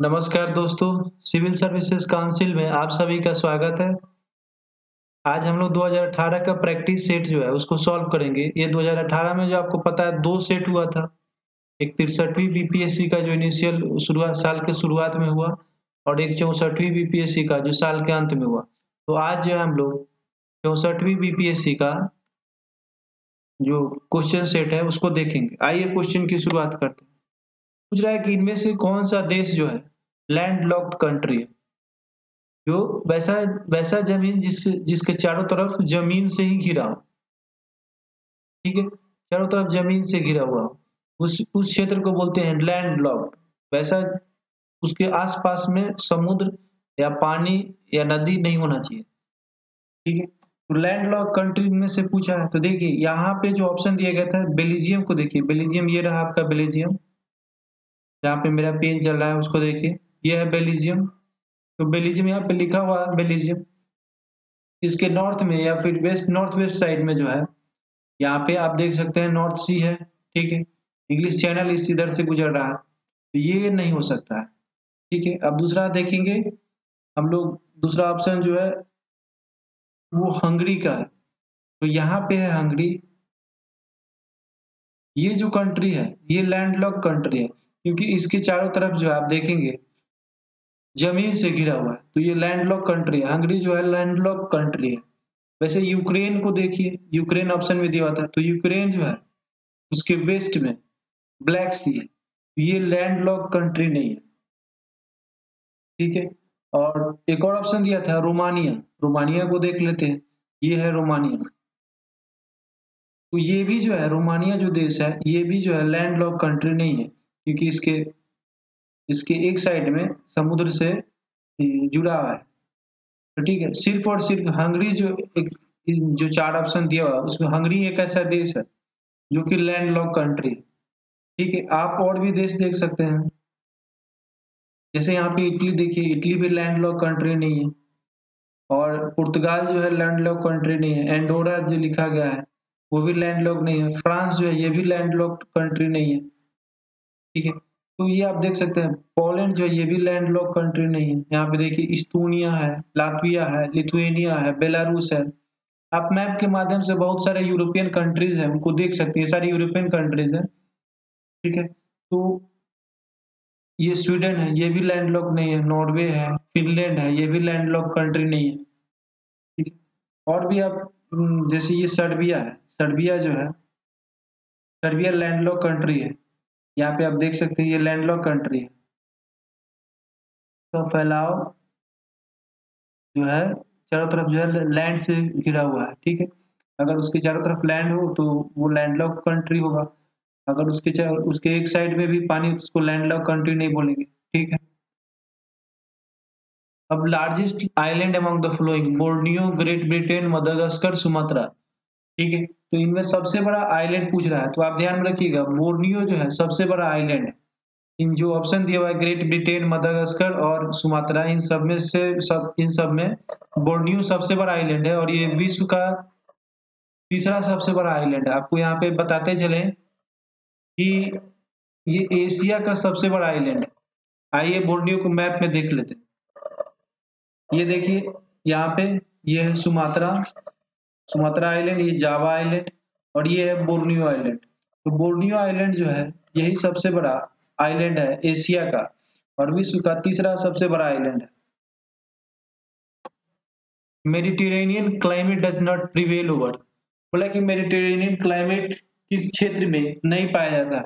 नमस्कार दोस्तों, civil services council में आप सभी का स्वागत है। आज हम लोग 2018 का प्रैक्टिस सेट जो है उसको सॉल्व करेंगे। ये 2018 में जो आपको पता है 2 सेट हुआ था। एक 63वीं बीपीएससी का जो इनिशियल शुरुआत साल के शुरुआत में हुआ और एक 64वीं बीपीएससी का जो साल के अंत में हुआ। तो आज जो है हम लोग 64वीं बीपीएससी का जो क्वेश्चन सेट है उसको देखेंगे। आइए क्वेश्चन की शुरुआत करते हैं। पूछ रहा है कि इनमें से कौन सा देश जो है लैंडलॉक्ड कंट्री है? जो वैसा वैसा ज़मीन जिसके चारों तरफ ज़मीन से ही घिरा हो, ठीक है? चारों तरफ ज़मीन से घिरा हुआ हो, उस क्षेत्र को बोलते हैं लैंडलॉक्ड। वैसा उसके आस-पास में समुद्र या पानी या नदी नहीं होना चाहिए, ठीक है? तो लैंडलॉक्ड कंट्री में से पूछा है, तो देखिए यहाँ पे जो ऑप्शन दिया गया था बेल्जियम को देखिए, बेल्जियम ये रहा आपका बेल्जियम, जहाँ पे मेरा पेन चल रहा है उसको देखिए, ये है बेल्जियम। तो बेल्जियम यहाँ पे लिखा हुआ है बेल्जियम। इसके नॉर्थ में या फिर नॉर्थ वेस्ट साइड में जो है, यहाँ पे आप देख सकते हैं नॉर्थ सी है, ठीक है? इंग्लिश चैनल इस इधर से गुजर रहा है, तो ये नहीं हो सकता है, ठीक है? अब दूसरा देखेंगे हम लोग, दूसरा ऑप्शन जो है वो हंगरी का है, तो यहाँ पे है हंगरी। ये जो कंट्री है, ये लैंडलॉक्ड कंट्री है, क्योंकि इसके चारों तरफ जो है आप देखेंगे ज़मीन से घिरा हुआ है, तो ये लैंडलॉक्ड कंट्री है। हंगरी जो है लैंडलॉक्ड कंट्री है। वैसे यूक्रेन को देखिए, यूक्रेन ऑप्शन में दिया हुआ था, तो यूक्रेन जो है उसके वेस्ट में ब्लैक सी है, ये लैंडलॉक्ड कंट्री नहीं है, ठीक है? और एक और ऑप्शन दिया था रोमानिया, रोमानिया को देख लेते हैं, ये है रोमानिया। तो ये भी जो है रोमानिया जो देश है, ये भी जो है लैंडलॉक्ड कंट्री नहीं है, क्योंकि इसके इसके एक साइड में समुद्र से जुड़ा हुआ है, तो ठीक है? सिर्फ और सिर्फ हंगरी जो एक जो 4 ऑप्शन दिया हुआ है, उसमें हंगरी एक ऐसा देश है, जो कि लैंडलॉक्ड कंट्री है, ठीक है? आप और भी देश देख सकते हैं, जैसे यहाँ पे इटली देखिए, इटली भी लैंडलॉक्ड कंट्री नहीं है और पुर्तगाल जो है लैंडलॉक्ड कंट्री नहीं है, एंडोरा जो लिखा गया है, वो भी लैंडलॉक्ड नहीं है, फ्रांस जो है ये भी लैंडलॉक्ड कंट्री नहीं है, ठीक है? तो ये आप देख सकते हैं, पोलैंड जो है ये भी लैंडलॉक्ड कंट्री नहीं है। यहाँ पे देखिए इस्तोनिया है, लातविया है, लिथुआनिया है, बेलारूस है। आप मैप के माध्यम से बहुत सारे यूरोपियन कंट्रीज़ हैं, उनको देख सकते हैं, ये सारी यूरोपियन कंट्रीज़ हैं, ठीक है? तो ये स्वीडन है, ये भी लैंडलॉक्ड नहीं है, नॉर्वे है, फिनलैंड है, ये भी लैंडलॉक्ड कंट्री नहीं है, ठीक है? और भी आप जैसे ये सर्बिया है, सर्बिया जो है, सर्बिया लैंडलॉक्ड कंट्री है। यहाँ पे आप देख सकते हैं ये लैंडलॉक्ड कंट्री है। तो फैलाव जो है चारों तरफ जो है लैंड से घिरा हुआ है, ठीक है? अगर उसके चारों तरफ लैंड हो तो वो लैंडलॉक्ड कंट्री होगा। अगर उसके एक साइड में भी पानी हो तो उसको लैंडलॉक्ड कंट्री नहीं बोलेंगे, ठीक है? अब largest island among the flowing Borneo, great Britain, Madagascar, Sumatra, ठीक है? तो इनमें सबसे बड़ा आइलैंड पूछ रहा है, तो आप ध्यान में रखिएगा बोर्नियो जो है सबसे बड़ा आइलैंड है। इन जो ऑप्शन दिया हुआ है ग्रेट ब्रिटेन, मडागास्कर और सुमात्रा, इन सब में बोर्नियो सबसे बड़ा आइलैंड है और ये विश्व का तीसरा सबसे बड़ा आइलैंड है। आपको यहाँ पे बताते चलें कि ये एशिया का सबसे बड़ा आइलैंड है। आइए बोर्नियो को मैप में देख लेते हैं। ये देखिए यहाँ पे ये है सुमात्रा, सुमात्रा आइलैंड, ये जावा आइलैंड और ये है बोर्नियो आइलैंड। तो बोर्नियो आइलैंड जो है यही सबसे बड़ा आइलैंड है एशिया का और विश्व का तीसरा सबसे बड़ा आइलैंड है। Mediterranean climate does not prevail over, बोला कि मेडिटेरेनियन क्लाइमेट किस क्षेत्र में नहीं पाया जाता है?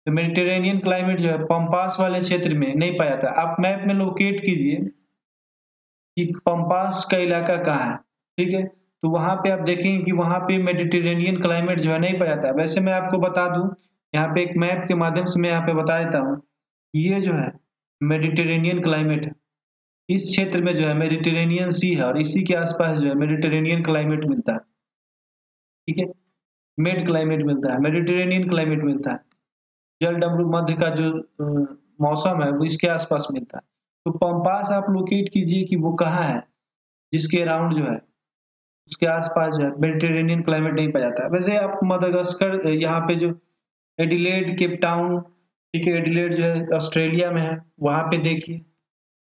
तो मेडिटेरेनियन क्लाइमेट जो है पंपास वाले क्षेत्र में नहीं पाया जाता। आप मैप में लोकेट कीजिए कि पंपास का इलाका कहाँ है, ठीक है? तो वहाँ पे आप देखेंगे कि वहाँ पे मेडिटेरेनियन क्लाइमेट जो है नहीं पाया जाता है। वैसे मैं आपको बता दूँ, यहाँ पे एक मैप के माध्यम से मैं यहाँ पे बता देता हूँ, ये जो है मेडिटेरेनियन क्लाइमेट है। इस क्षेत्र में जो है मेडिटेरेनियन सी है और इसी के आस-पास जो है मेडिटेरेनियन क्लाइमेट मिलता है, ठीक है? मेड क्लाइमेट मिलता है, मेडिटेरेनियन क्लाइमेट मिलता है। जलडमरू मध्य का जो मौसम है वो इसके आस-पास मिलता है। तो पंपास आप लोकेट कीजिए कि वो कहाँ है, जिसके अराउंड जो है, उसके आस-पास जो है मेडिटेरेनियन क्लाइमेट नहीं पाया जाता है। वैसे आप मडागास्कर यहाँ पे जो एडिलेड, केप टाउन, ठीक है, एडिलेड जो है ऑस्ट्रेलिया में है, वहाँ पे देखिए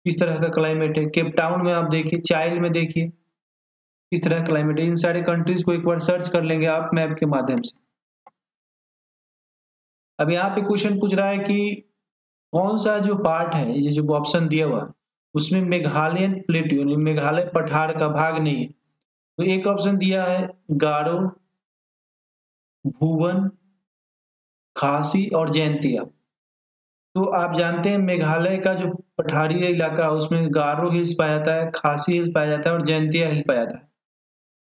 किस तरह का क्लाइमेट है। केप टाउन में आप देखिए, चाइल्ड में देखिए किस तरह का क्लाइमेट है। इन सारे कंट्रीज को एक बार सर्च कर लेंगे आप मैप के माध्यम से। अब यहाँ पे क्वेश्चन पूछ रहा है कि कौन सा जो पार्ट है, ये जो ऑप्शन दिया हुआ है, उसमें मेघालयन प्लेट्यू यानी मेघालय पठार का भाग नहीं है। तो एक ऑप्शन दिया है गारो, भुवन, खासी और जैंतिया। तो आप जानते हैं मेघालय का जो पठारी इलाका है उसमें गारो हिल्स पाया जाता है, खासी हिल्स पाया जाता है और जैंतिया हिल पाया जाता है।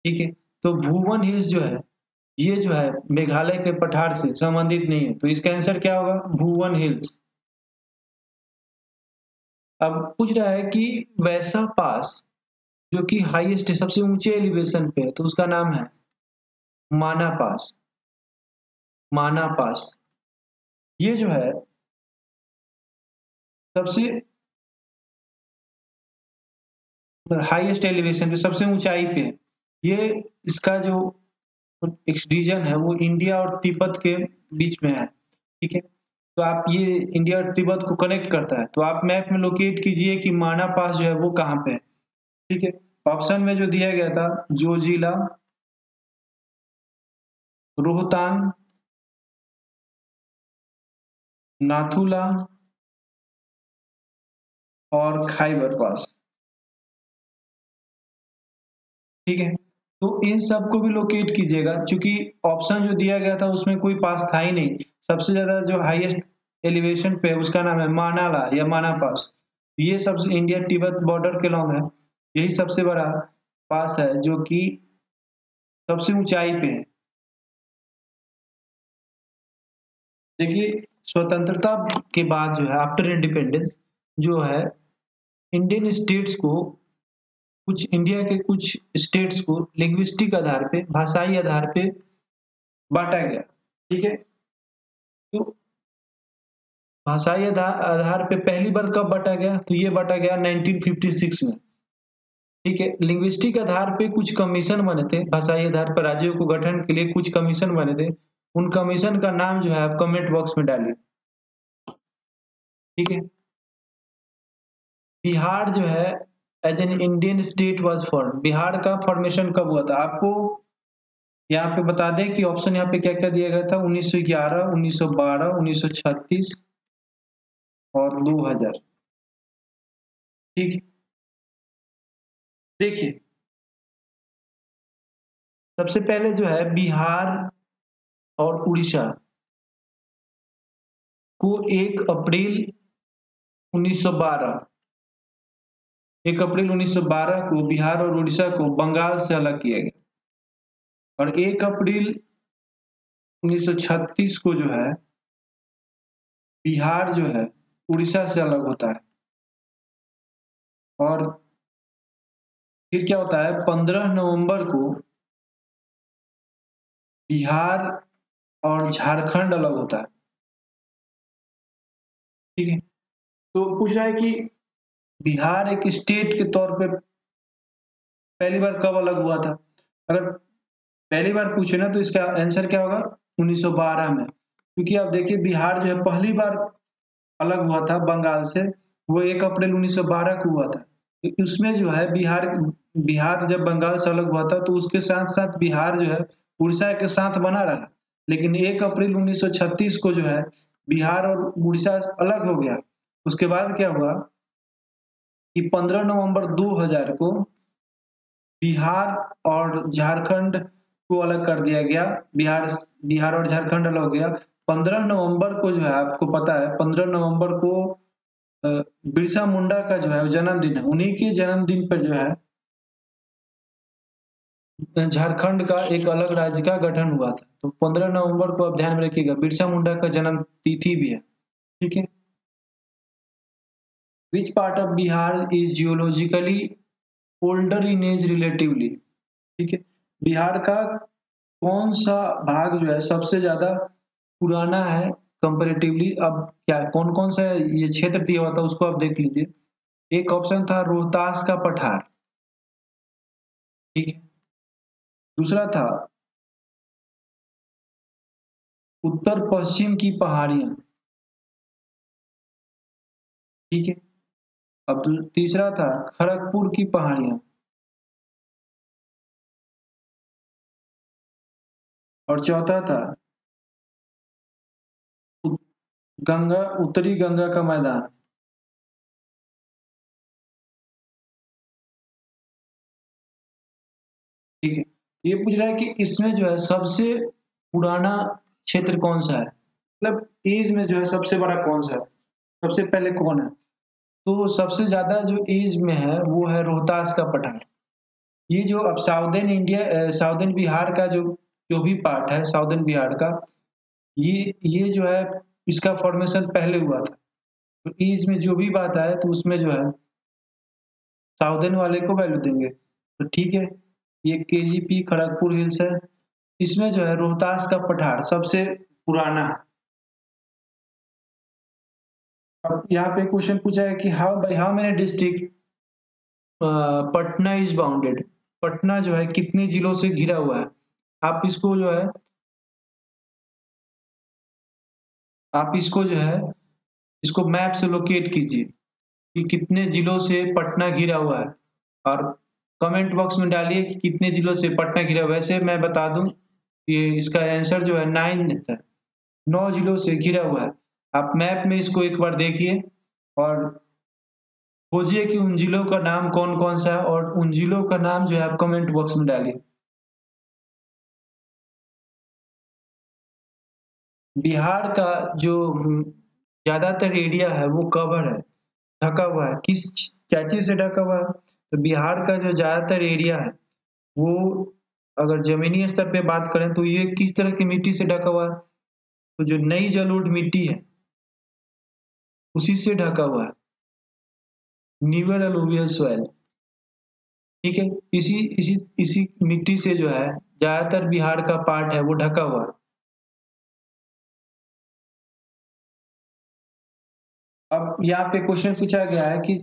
ठीक है, तो भुवन हिल्स जो है ये जो है मेघालय के पठार से संबंधित नहीं है, तो इसका आंसर क्या होगा? भुवन हिल्स। अब पूछ रहा है कि वैसा पास जो कि हाईएस्ट सबसे ऊंचे एलिवेशन पे है, तो उसका नाम है माना पास। माना पास ये जो है सबसे हाईएस्ट एलिवेशन पे, सबसे ऊंचाई पे है। ये इसका जो एक रीजन है वो इंडिया और तिब्बत के बीच में है। ठीक है, तो आप ये इंडिया और तिब्बत को कनेक्ट करता है। तो आप मैप में लोकेट कीजिए कि माना पास जो है वो कहाँ पे है। ठीक है, ऑप्शन में जो दिया गया था जोजिला, रोहतांग, नाथुला और खाइबर पास। ठीक है, तो इन सबको भी लोकेट कीजिएगा, क्योंकि ऑप्शन जो दिया गया था उसमें कोई पास था ही नहीं। सबसे ज्यादा जो हाईएस्ट एलिवेशन पे है उसका नाम है मानाला या माना पास। ये सब इंडिया तिब्बत बॉर्डर के लॉन्ग है। यही सबसे बड़ा पास है जो कि सबसे ऊंचाई पे है। देखिए, स्वतंत्रता के बाद जो है आफ्टर इंडिपेंडेंस जो है इंडियन स्टेट्स को, कुछ इंडिया के कुछ स्टेट्स को लिंग्विस्टिक आधार पे, भाषाई आधार पे बांटा गया। ठीक है, तो भाषाई आधार पे पहली बार कब बांटा गया? तो ये बांटा गया 1956 में। ठीक है, लिंग्विस्टिक आधार पे कुछ कमीशन बने थे, भाषाई आधार पर राज्यों को गठन के लिए कुछ कमीशन बने थे। उन कमीशन का नाम जो है आप कमेंट बॉक्स में डालिए। ठीक है, बिहार जो है as an Indian state was form. Bihar का फॉर्मेशन कब हुआ था? आपको यहाँ पे बता दें कि ऑप्शन यहाँ पे क्या क्या दिया गया था: 1911, 1912, 1936 और 2000। ठीक, देखिए सबसे पहले जो है बिहार और उड़ीसा को 1 अप्रैल 1912 को बिहार और उड़ीसा को बंगाल से अलग किया गया। और 1 अप्रैल 1936 को जो है बिहार जो है उड़ीसा से अलग होता है। और फिर क्या होता है, 15 नवंबर को बिहार और झारखंड अलग होता है। ठीक है, तो पूछ रहा है कि बिहार एक स्टेट के तौर पे पहली बार कब अलग हुआ था? अगर पहली बार पूछे ना तो इसका आंसर क्या होगा? 1912 में। क्योंकि आप देखिए बिहार जो है पहली बार अलग हुआ था बंगाल से, वो 1 अप्रैल 1912 को हुआ था। तो उसमें जो है बिहार बिहार जब बंगाल से अलग हुआ था तो उसके साथ साथ बिहार जो है उड़ीसा के साथ बना रहा। लेकिन 1 अप्रैल 1936 को जो है बिहार और उड़ीसा अलग हो गया। उसके बाद क्या हुआ कि 15 नवंबर 2000 को बिहार और झारखंड को अलग कर दिया गया। बिहार बिहार और झारखंड अलग हो गया। 15 नवंबर को जो है आपको पता है 15 नवंबर को अ, बिरसा मुंडा का जो है जन्मदिन है। उन्हीं के जन्मदिन पर जो है झारखंड का एक अलग राज्य का गठन हुआ था। तो 15 नवंबर को आप ध्यान में रखिएगा, बिरसा मुंडा का जन्म तिथि भी है। ठीक है, which part of Bihar is geologically older in age relatively? ठीक है, बिहार का कौन सा भाग जो है सबसे ज्यादा पुराना है कंपेरेटिवली? अब क्या कौन कौन सा ये क्षेत्र दिया हुआ था उसको आप देख लीजिए। एक ऑप्शन था रोहतास का पठार। ठीक है, दूसरा था उत्तर पश्चिम की पहाड़ियां। ठीक है। अब तीसरा था खड़गपुर की पहाड़ियां, और चौथा था गंगा, उत्तरी गंगा का मैदान। ठीक है। ये पूछ रहा है कि इसमें जो है सबसे पुराना क्षेत्र कौन सा है, मतलब एज में जो है सबसे बड़ा कौन सा है, सबसे पहले कौन है। तो सबसे ज्यादा जो एज में है वो है रोहतास का पठार। ये जो अब साउदर्न इंडिया, साउदर्न बिहार का जो जो भी पार्ट है साउदर्न बिहार का, ये जो है इसका फॉर्मेशन पहले हुआ था। तो एज में जो भी बात आए तो उसमें जो है साउदर्न वाले को वैल्यू देंगे। तो ठीक है, ये केजीपी खड़गपुर हिल्स है। इसमें जो है रोहतास का पठार सबसे पुराना है। अब यहाँ पे क्वेश्चन पूछा है कि how many district Patna is bounded. Patna जो है कितने जिलों से घिरा हुआ है। आप इसको जो है आप इसको जो है इसको मैप से लोकेट कीजिए कि कितने जिलों से पटना घिरा हुआ है, और कमेंट बॉक्स में डालिए कि कितने जिलों से पटना घिरा हुआ है। वैसे मैं बता दूं, ये इसका आंसर जो है 9 है, 9 जिलों से घिरा हुआ है। आप मैप में इसको एक बार देखिए और खोजिए कि उन जिलों का नाम कौन कौन सा है, और उन जिलों का नाम जो है आप कमेंट बॉक्स में डालिए। बिहार का जो ज्यादातर एरिया है वो कवर है, ढका हुआ है। किस क्या चीज से ढका हुआ है, तो बिहार का जो ज्यादातर एरिया है वो, अगर जमीनी स्तर पे बात करें तो ये किस तरह की मिट्टी से ढका हुआ है, तो जो नई जलोढ़ मिट्टी है उसी से ढका हुआ है, न्यूअर एलुवियल सॉइल। ठीक है। इसी इसी इसी मिट्टी से जो है ज्यादातर बिहार का पार्ट है वो ढका हुआ है। अब यहाँ पे क्वेश्चन पूछा गया है कि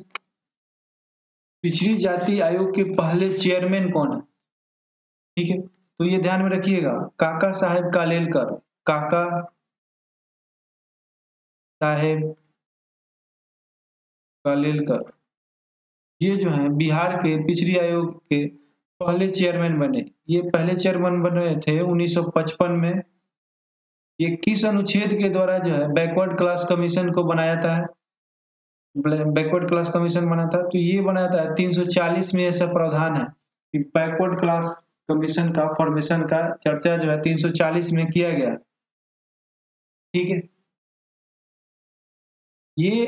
पिछड़ी जाति आयोग के पहले चेयरमैन कौन है। ठीक है, तो ये ध्यान में रखिएगा, काका साहेब कालेलकर। काका साहेब कालेलकर, ये जो है बिहार के पिछड़ी आयोग के पहले चेयरमैन बने। ये पहले चेयरमैन बने थे 1955 में। ये किस अनुच्छेद के द्वारा जो है बैकवर्ड क्लास कमीशन को बनाया था, बैकवर्ड क्लास कमीशन बना था, तो ये बनाया था 340 में। ऐसा प्रावधान है कि बैकवर्ड क्लास कमीशन का फॉर्मेशन का चर्चा जो है 340 में किया गया। ठीक है। ये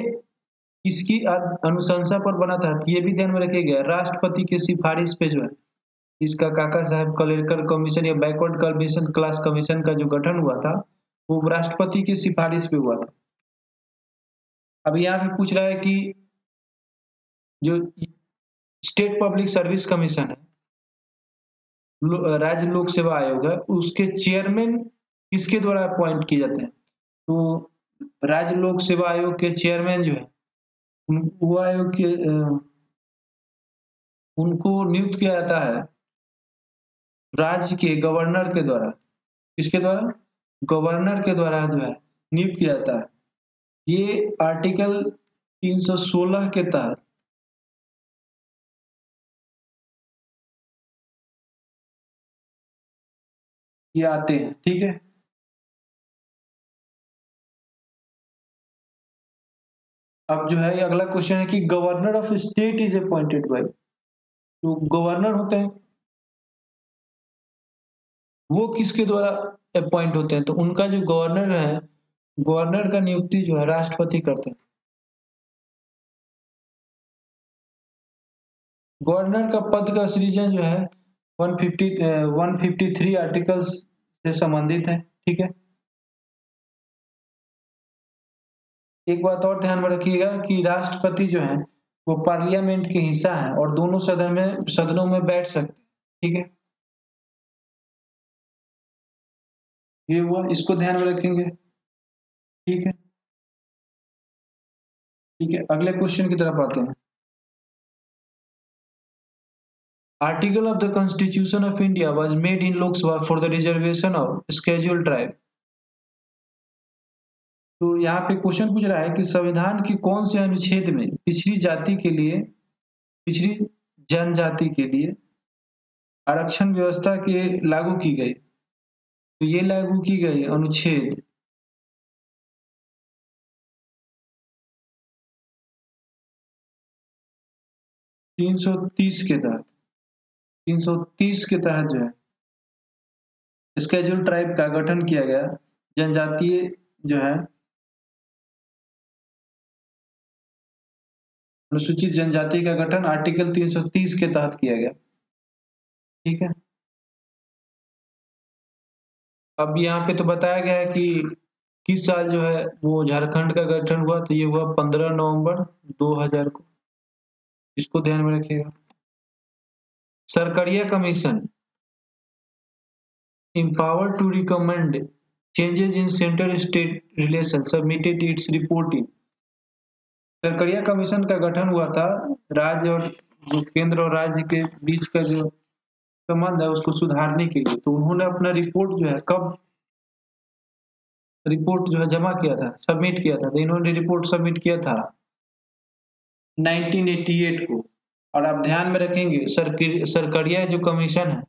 किसकी अनुशंसा पर बना था, तो ये भी ध्यान में रखिएगा, राष्ट्रपति की सिफारिश पे जो है इसका काका साहब कलेक्टर कमीशन या बैकवर्ड कमीशन क्लास कमीशन का जो गठन हुआ था वो राष्ट्रपति की सिफारिश पे हुआ था। अब यहाँ पे पूछ रहा है कि जो स्टेट पब्लिक सर्विस कमीशन है, राज्य लोक सेवा आयोग है, उसके चेयरमैन किसके द्वारा अपॉइंट किए जाते हैं। तो राज्य लोक सेवा आयोग के चेयरमैन जो है वो आयोग के उनको नियुक्त किया जाता है राज्य के गवर्नर के द्वारा। किसके द्वारा, गवर्नर के द्वारा जो है नियुक्त किया जाता है। ये आर्टिकल 316 के तहत ये आते हैं। ठीक है। अब जो है ये अगला क्वेश्चन है कि governor of state is appointed by, तो गवर्नर होते हैं वो किसके द्वारा अपॉइंट होते हैं, तो उनका जो गवर्नर है, गवर्नर का नियुक्ति जो है राष्ट्रपति करते हैं। गवर्नर का पद का सृजन जो है 153 आर्टिकल्स से संबंधित है। ठीक है। एक बात और ध्यान में रखिएगा कि राष्ट्रपति जो है वो पार्लियामेंट के हिस्सा है और दोनों सदनों में बैठ सकते हैं। ठीक है। ये हुआ, इसको ध्यान में रखेंगे। ठीक है। ठीक है, अगले क्वेश्चन की तरफ आते हैं। Article of the constitution of India was made in लोक सभा for the reservation of scheduled tribe. तो यहाँ पे क्वेश्चन पूछ रहा है कि संविधान के कौन से अनुच्छेद में पिछड़ी जाति के लिए, पिछड़ी जनजाति के लिए आरक्षण व्यवस्था के लागू की गई? तो ये लागू की गई अनुच्छेद 330 के तहत। 330 के तहत जो है स्केड्यूल ट्राइब का गठन किया गया, जनजातीय जो है अनुसूचित जनजाति का गठन आर्टिकल 330 के तहत किया गया। ठीक है, अब यहाँ पे तो बताया गया है कि किस साल जो है वो झारखंड का गठन हुआ, तो ये हुआ 15 नवंबर 2000 को, इसको ध्यान में रखिएगा। सरकरिया commission empowered to recommend changes in center-state relations submitted its report in। Sarkaria commission का गठन हुआ था राज्य और जो केंद्र और राज्य के बीच का जो संबंध है उसको सुधारने के लिए। तो उन्होंने अपना रिपोर्ट जो है कब रिपोर्ट जो है जमा किया था, सबमिट किया था, तो इन्होंने रिपोर्ट सबमिट किया था 1988 को। और आप ध्यान में रखेंगे सरकरिया जो कमीशन है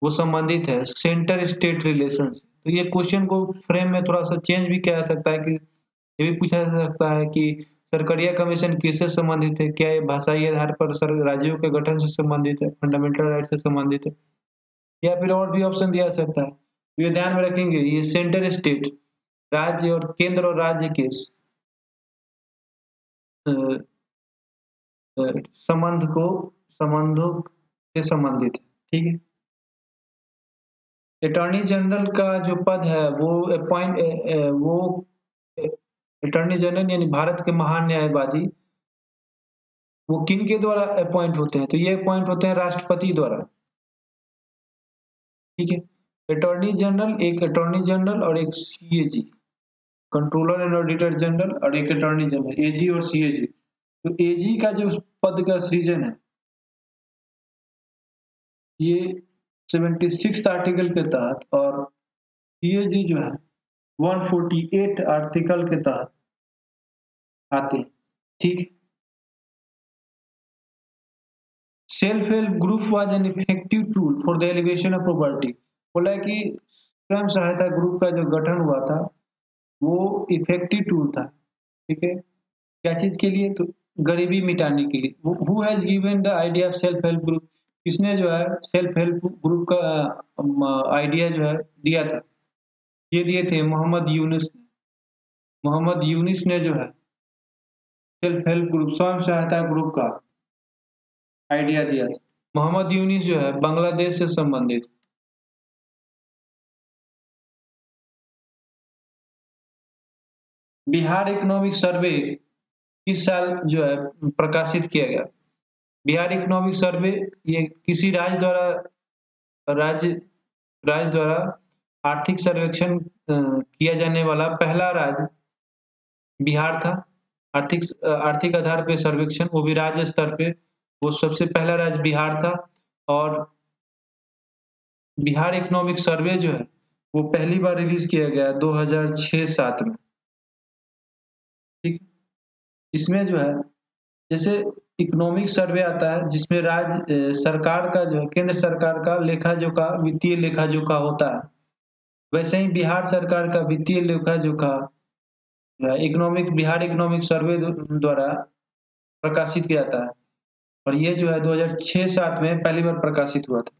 वो संबंधित है सेंटर स्टेट रिलेशन से। तो ये क्वेश्चन को फ्रेम में थोड़ा सा चेंज भी किया जा सकता है कि ये भी पूछा जा सकता है कि सरकरिया कमीशन किससे संबंधित है, क्या ये भाषाई आधार पर राज्यों के गठन से संबंधित है, फंडामेंटल राइट से संबंधित है, या फिर और भी ऑप्शन दिया जा सकता है। तो ये ध्यान में रखेंगे, ये सेंटर स्टेट राज्य और केंद्र और राज्य के संबंधों से संबंधित है। ठीक है, अटॉर्नी जनरल का जो पद है वो अटॉर्नी जनरल यानी भारत के महान न्यायवादी वो किन के द्वारा अपॉइंट होते हैं? तो ये अपॉइंट होते हैं राष्ट्रपति द्वारा। ठीक है, अटॉर्नी जनरल और एक CAG, controller and auditor general, और एक अटॉर्नी जनरल, एजी और सीएजी। तो एजी का जो पद का सृजन है ये 76 आर्टिकल के तहत और सीएजी जो है 148 आर्टिकल के तहत आते हैं। ठीक, self help group was an effective tool for the elevation of poverty. बोला कि स्वयं सहायता ग्रुप का जो गठन हुआ था वो इफेक्टिव टूल था। ठीक है, क्या चीज के लिए? तो गरीबी मिटाने के लिए। Who has given the idea of self help group? किसने जो है सेल्फ हेल्प ग्रुप का आइडिया जो है दिया था? ये दिए थे मोहम्मद यूनुस। मोहम्मद यूनुस ने जो है सेल्फ हेल्प ग्रुप, स्वयं सहायता ग्रुप का आइडिया दिया था। मोहम्मद यूनुस जो है बांग्लादेश से संबंधित। बिहार इकोनॉमिक सर्वे किस साल जो है प्रकाशित किया गया? बिहार इकोनॉमिक सर्वे ये किसी राज्य द्वारा आर्थिक सर्वेक्षण किया जाने वाला पहला राज्य बिहार था। आर्थिक आधार पे सर्वेक्षण, वो भी राज्य स्तर पे, वो सबसे पहला राज्य बिहार था। और बिहार इकोनॉमिक सर्वे जो है वो पहली बार रिलीज किया गया 2006-07 में। ठीक, इसमें जो है जैसे इकोनॉमिक सर्वे आता है जिसमें राज्य सरकार का जो है केंद्र सरकार का लेखा जोखा, वित्तीय लेखा जोखा होता है, वैसे ही बिहार सरकार का वित्तीय लेखा जोखा बिहार इकोनॉमिक सर्वे द्वारा प्रकाशित किया जाता है। और ये जो है 2006-07 में पहली बार प्रकाशित हुआ था।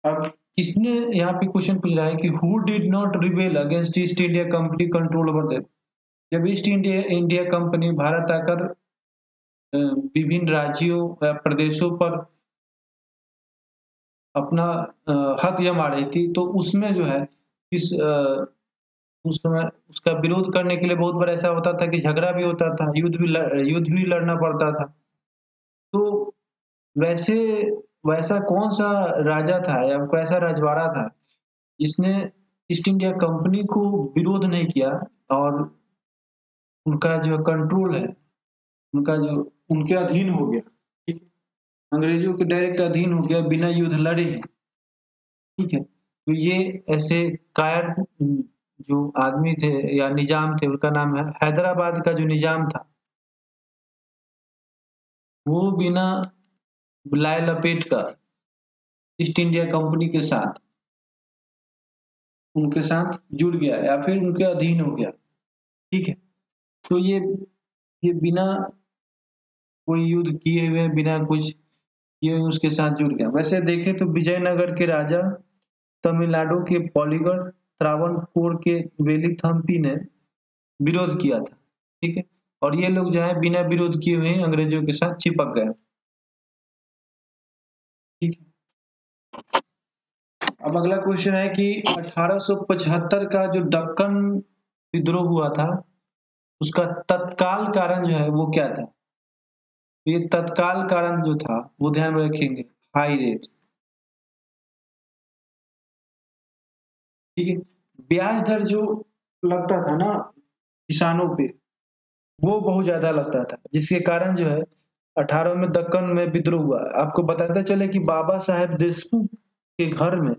अब किसने, यहाँ पे क्वेश्चन पूछ रहा है कि who did not rebel against east India company control over them? जब ईस्ट इंडिया कंपनी भारत आकर विभिन्न राज्यों या प्रदेशों पर अपना हक जमा रही थी, तो उसमें जो है उस समय उसका विरोध करने के लिए बहुत बार ऐसा होता था कि झगड़ा भी होता था, युद्ध भी लड़ना पड़ता था। तो वैसा कौन सा राजा था या कैसा रजवाड़ा था जिसने ईस्ट इंडिया कंपनी को विरोध नहीं किया और उनका जो कंट्रोल है, उनका जो उनके अधीन हो गया? ठीक है, अंग्रेजों के डायरेक्ट अधीन हो गया बिना युद्ध लड़े। ठीक है, तो ये ऐसे कायर जो आदमी थे या निजाम थे, उनका नाम है हैदराबाद का जो निजाम था, वो बिना लाए लपेट कर ईस्ट इंडिया कंपनी के साथ उनके साथ जुड़ गया या फिर उनके अधीन हो गया। ठीक है, तो ये बिना कोई युद्ध किए हुए, बिना कुछ किए हुए उसके साथ जुड़ गया। वैसे देखें तो विजयनगर के राजा, तमिलनाडु के पॉलीगढ़, त्रावणकोर के वेलिथम्पी ने विरोध किया था। ठीक है, और ये लोग जो है बिना विरोध किए हुए अंग्रेजों के साथ चिपक गए। ठीक है, अब अगला क्वेश्चन है कि 1875 का जो दक्कन विद्रोह हुआ था, उसका तत्काल कारण जो है वो क्या था? ये तत्काल कारण जो था वो ध्यान में रखेंगे, हाई रेट। ठीक है, ब्याज दर जो लगता था ना किसानों पे, वो बहुत ज्यादा लगता था, जिसके कारण जो है 18 में दक्कन में विद्रोह हुआ। आपको बताते चले कि बाबा साहेब देशमुख के घर में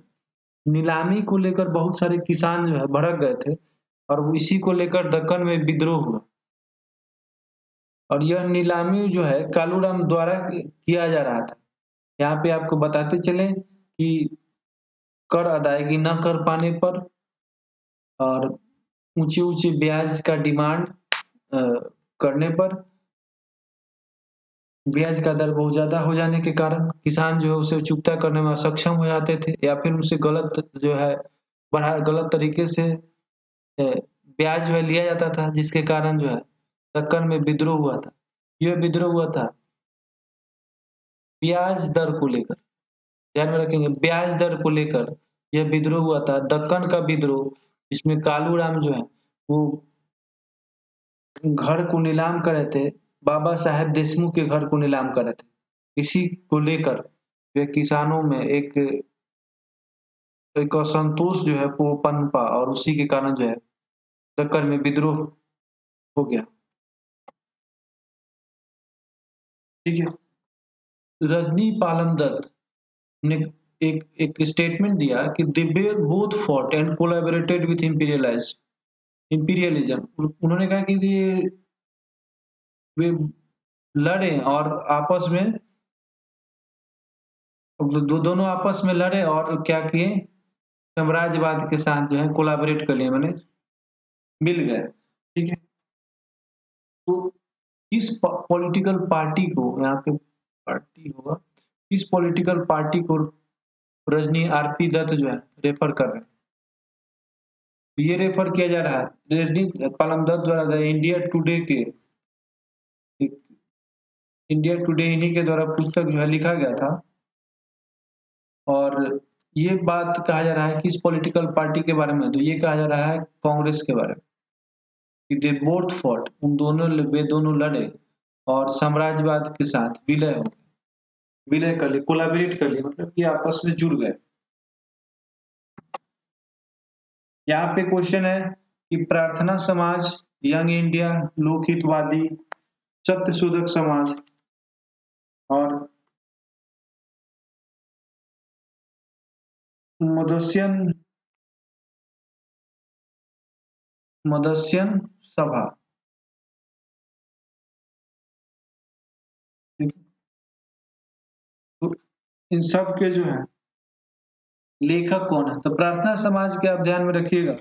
नीलामी को लेकर बहुत सारे किसान जो है भड़क गए थे, और वो इसी को लेकर दक्कन में विद्रोह हुआ। और यह नीलामी जो है कालूराम द्वारा किया जा रहा था। यहाँ पे आपको बताते चले कि कर अदायगी न कर पाने पर और ऊंचे ऊंचे ब्याज का डिमांड करने पर, ब्याज का दर बहुत ज्यादा हो जाने के कारण किसान जो है उसे चुकता करने में असक्षम हो जाते थे, या फिर उनसे गलत जो है गलत तरीके से ब्याज जो है लिया जाता था, जिसके कारण जो है दक्कन में विद्रोह हुआ था। यह विद्रोह हुआ था ब्याज दर को लेकर, ध्यान में रखेंगे, ब्याज दर को लेकर यह विद्रोह हुआ था, दक्कन का विद्रोह। इसमें कालूराम जो है वो घर को नीलाम कर रहे थे, बाबा साहेब देशमुख के घर को नीलाम कर रहे थे। इसी को लेकर वे किसानों में एक असंतोष जो है वो पनपा, और उसी के कारण जो है दक्कन में विद्रोह हो गया। ठीक है, रजनी पालम दत्त ने एक स्टेटमेंट दिया कि they both fought and collaborated with imperialism. उन्होंने कहा कि वे लड़े और आपस में दोनों आपस में लड़े और क्या किए, साम्राज्यवाद के साथ जो है कोलैबोरेट कर लिए, मैंने मिल गए। ठीक है, तो किस पॉलिटिकल पार्टी को, यहाँ पे पार्टी होगा, किस पॉलिटिकल पार्टी को रजनी आरपी दत्त जो है रेफर कर रहे हैं? ये रेफर किया जा रहा है रजनी पालम दत्त द्वारा इंडिया टुडे के, इंडिया टुडे इन्हीं के द्वारा पुस्तक जो है लिखा गया था। और ये बात कहा जा रहा है किस पॉलिटिकल पार्टी के बारे में, तो ये कहा जा रहा है कांग्रेस के बारे में, कि दे बोथ फॉट, उन दोनों वे दोनों लड़े और साम्राज्यवाद के साथ विलय कर लिए, कोलैबोरेट कर लिए, मतलब कि आपस में जुड़ गए। यहाँ पे क्वेश्चन है कि प्रार्थना समाज, यंग इंडिया, लोकहितवादी, सत्यशोधक समाज और मदस्यन मदस्यन सभा, तो इन सब के जो है लेखक कौन है? तो प्रार्थना समाज के आप ध्यान में रखिएगा,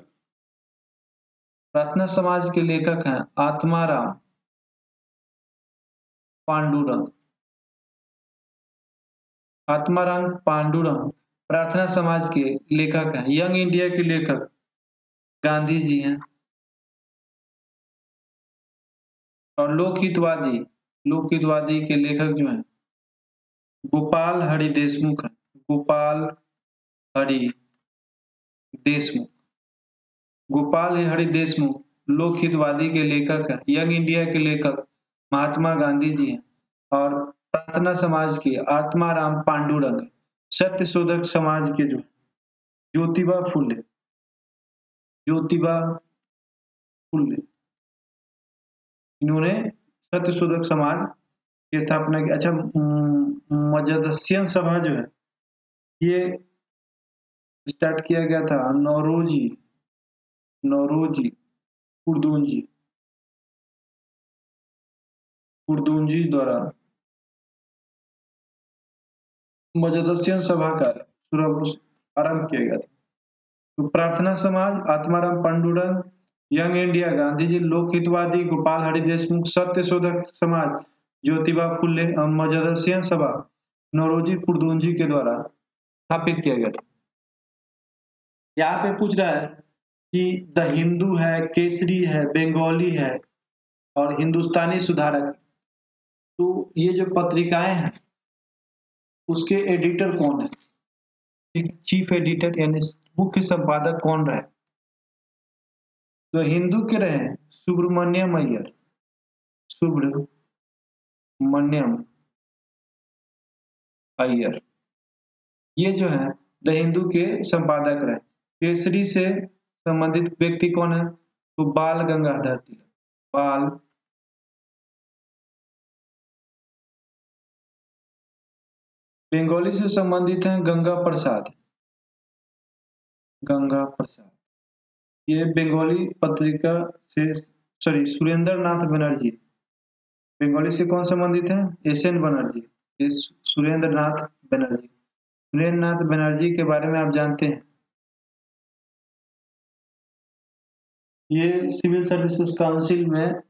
प्रार्थना समाज के लेखक हैं आत्माराम पांडुरंग। आत्माराम पांडुरंग प्रार्थना समाज के लेखक हैं। यंग इंडिया के लेखक गांधी जी हैं। और लोकहितवादी के लेखक जो हैं गोपाल हरि देशमुख हैं। गोपाल हरि देशमुख, गोपाल हरि देशमुख लोकहितवादी के लेखक हैं। यंग इंडिया के लेखक महात्मा गांधी जी हैं। और प्रार्थना समाज के आत्माराम पांडुरंग। सत्यशोधक समाज के जो ज्योतिबा फुले, ज्योतिबा फुले, इन्होंने सत्यशोधक समाज की स्थापना की। अच्छा, मजदस्यन सभा जो है ये स्टार्ट किया गया था नौरोजी नौरोजी खुर्दुंजी खुर्दुंजी द्वारा मजदसियन सभा का आरंभ किया गया था। तो प्रार्थना समाज, आत्माराम पांडुरंग, यंग इंडिया गांधी जी, लोक हितवादी गोपाल हरि देशमुख, सत्य शोधक समाज ज्योतिबा फुले और मजदसियन सभा नौरोजी खुर्दुंजी के द्वारा स्थापित किया गया था। यहाँ पे पूछ रहा है कि द हिंदू है, केसरी है, बंगाली है और हिंदुस्तानी सुधारक, तो ये जो पत्रिकाएं हैं उसके एडिटर कौन है? चीफ एडिटर यानी मुख्य संपादक कौन रहे? तो हिंदू के रहे सुब्रमण्यम अय्यर, सुब्रमण्यम अय्यर, ये जो है द हिंदू के संपादक रहे। केसरी से संबंधित व्यक्ति कौन है? तो बाल गंगाधर तिलक, बाल बंगाली से संबंधित हैं गंगा प्रसाद, गंगा प्रसाद, ये बंगाली पत्रिका से, सॉरी सुरेंद्र नाथ बनर्जी, बंगाली से कौन संबंधित है? एस.एन. बनर्जी, ये सुरेंद्र नाथ बनर्जी। सुरेंद्र नाथ बनर्जी के बारे में आप जानते हैं, ये सिविल सर्विसेज काउंसिल में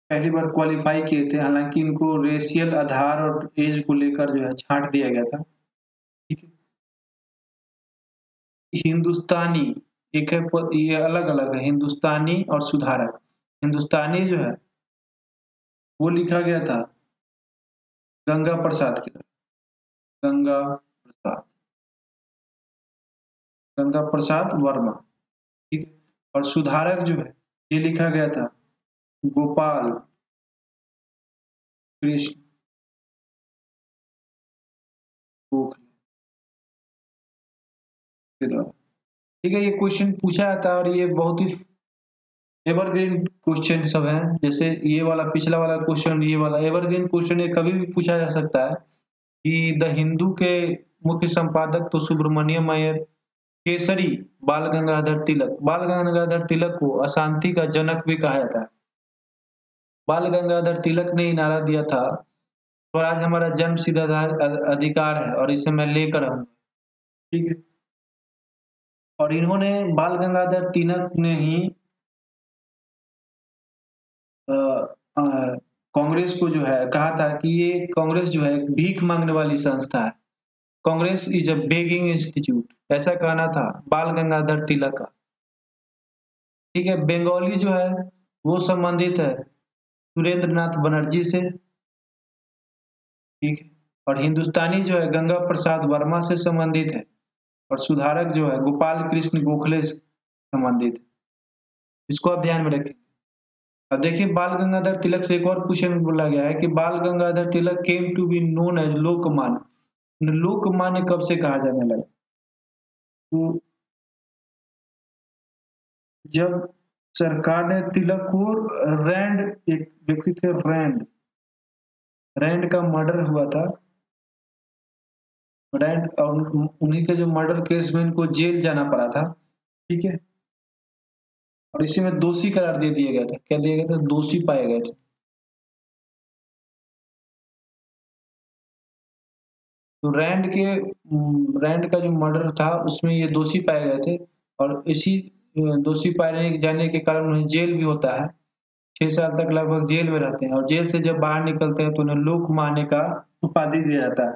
पहली बार क्वालिफाई किए थे, हालांकि इनको रेशियल आधार और एज को लेकर जो है छांट दिया गया था। ठीक है, हिंदुस्तानी एक है, ये अलग अलग है, हिंदुस्तानी और सुधारक। हिंदुस्तानी जो है वो लिखा गया था गंगा प्रसाद के द्वारा, गंगा प्रसाद, गंगा प्रसाद वर्मा। ठीक है, और सुधारक जो है ये लिखा गया था गोपाल कृष्ण गोखले के द्वारा। ठीक है, ये क्वेश्चन पूछा जाता है और ये बहुत ही एवरग्रीन क्वेश्चन सब है। जैसे ये वाला, पिछला वाला क्वेश्चन, ये वाला एवरग्रीन क्वेश्चन, ये कभी भी पूछा जा सकता है कि द हिंदू के मुख्य संपादक तो सुब्रमण्यम अय्यर, केसरी बाल गंगाधर तिलक, बाल गंगाधर तिलक को अशांति का जनक भी कहा जाता है। बाल गंगाधर तिलक ने ही नारा दिया था स्वराज हमारा जन्म सिद्ध अधिकार है और इसे मैं लेकर रहूंगा। ठीक है, और इन्होंने, बाल गंगाधर तिलक ने ही कांग्रेस को जो है कहा था कि ये कांग्रेस जो है भीख मांगने वाली संस्था है, Congress is a begging institute, ऐसा कहना था बाल गंगाधर तिलक का। ठीक है, बंगाली जो है वो संबंधित है सुरेंद्र नाथ बनर्जी से। ठीक है, और हिंदुस्तानी जो है गंगा प्रसाद वर्मा से संबंधित है, और सुधारक जो है गोपाल कृष्ण गोखले से संबंधित है। इसको आप ध्यान में रखें। अब देखिए, बाल गंगाधर तिलक से एक और क्वेश्चन बोला गया है कि Bal Gangadhar Tilak came to be known as Lokmanya, Lokmanya कब से कहा जाने लगा? तो जब सरकार ने तिलक को, रैंड एक व्यक्ति थे, रैंड, रैंड का मर्डर हुआ था, रैंड, और उन्हीं के जो मर्डर केस में इनको जेल जाना पड़ा था। ठीक है, और इसी में दोषी करार दे दिया गया था, क्या दिया गया था? दोषी पाए गए थे। तो रैंड का जो मर्डर था उसमें ये दोषी पाए गए थे, और इसी दोषी पाए जाने के कारण उन्हें जेल भी होता है, 6 साल तक लगभग जेल में रहते हैं, और जेल से जब बाहर निकलते हैं तो उन्हें लोकमान्य का उपाधि दिया जाता है।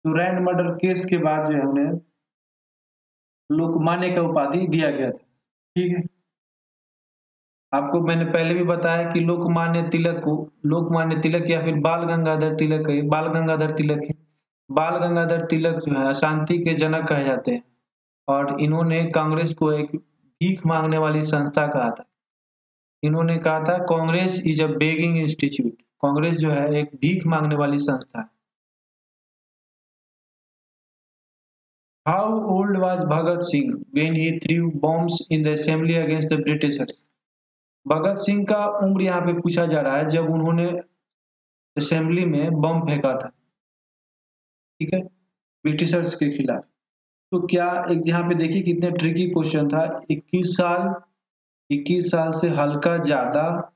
तो रैंड मर्डर केस के बाद जो है उन्हें लोकमान्य का उपाधि दिया गया था। ठीक है, आपको मैंने पहले भी बताया कि लोकमान्य तिलक को, लोकमान्य तिलक या फिर बाल गंगाधर तिलक है, बाल गंगाधर तिलक है, बाल गंगाधर तिलक जो है अशांति के जनक कहे जाते हैं, और इन्होंने कांग्रेस को एक भीख मांगने वाली संस्था कहा था। इन्होंने कहा था Congress is a begging institute, Congress जो है एक भीख मांगने वाली संस्था है। How old was Bhagat Singh when he threw bombs in the assembly against the Britishers? Bhagat Singh का उम्र यहाँ पे पूछा जा रहा है जब उन्होंने असेंबली में बम फेंका था, ठीक है, ब्रिटिशर्स के खिलाफ। तो क्या एक यहाँ पे देखिए कितने ट्रिकी क्वेश्चन था। 21 साल से हल्का ज्यादा,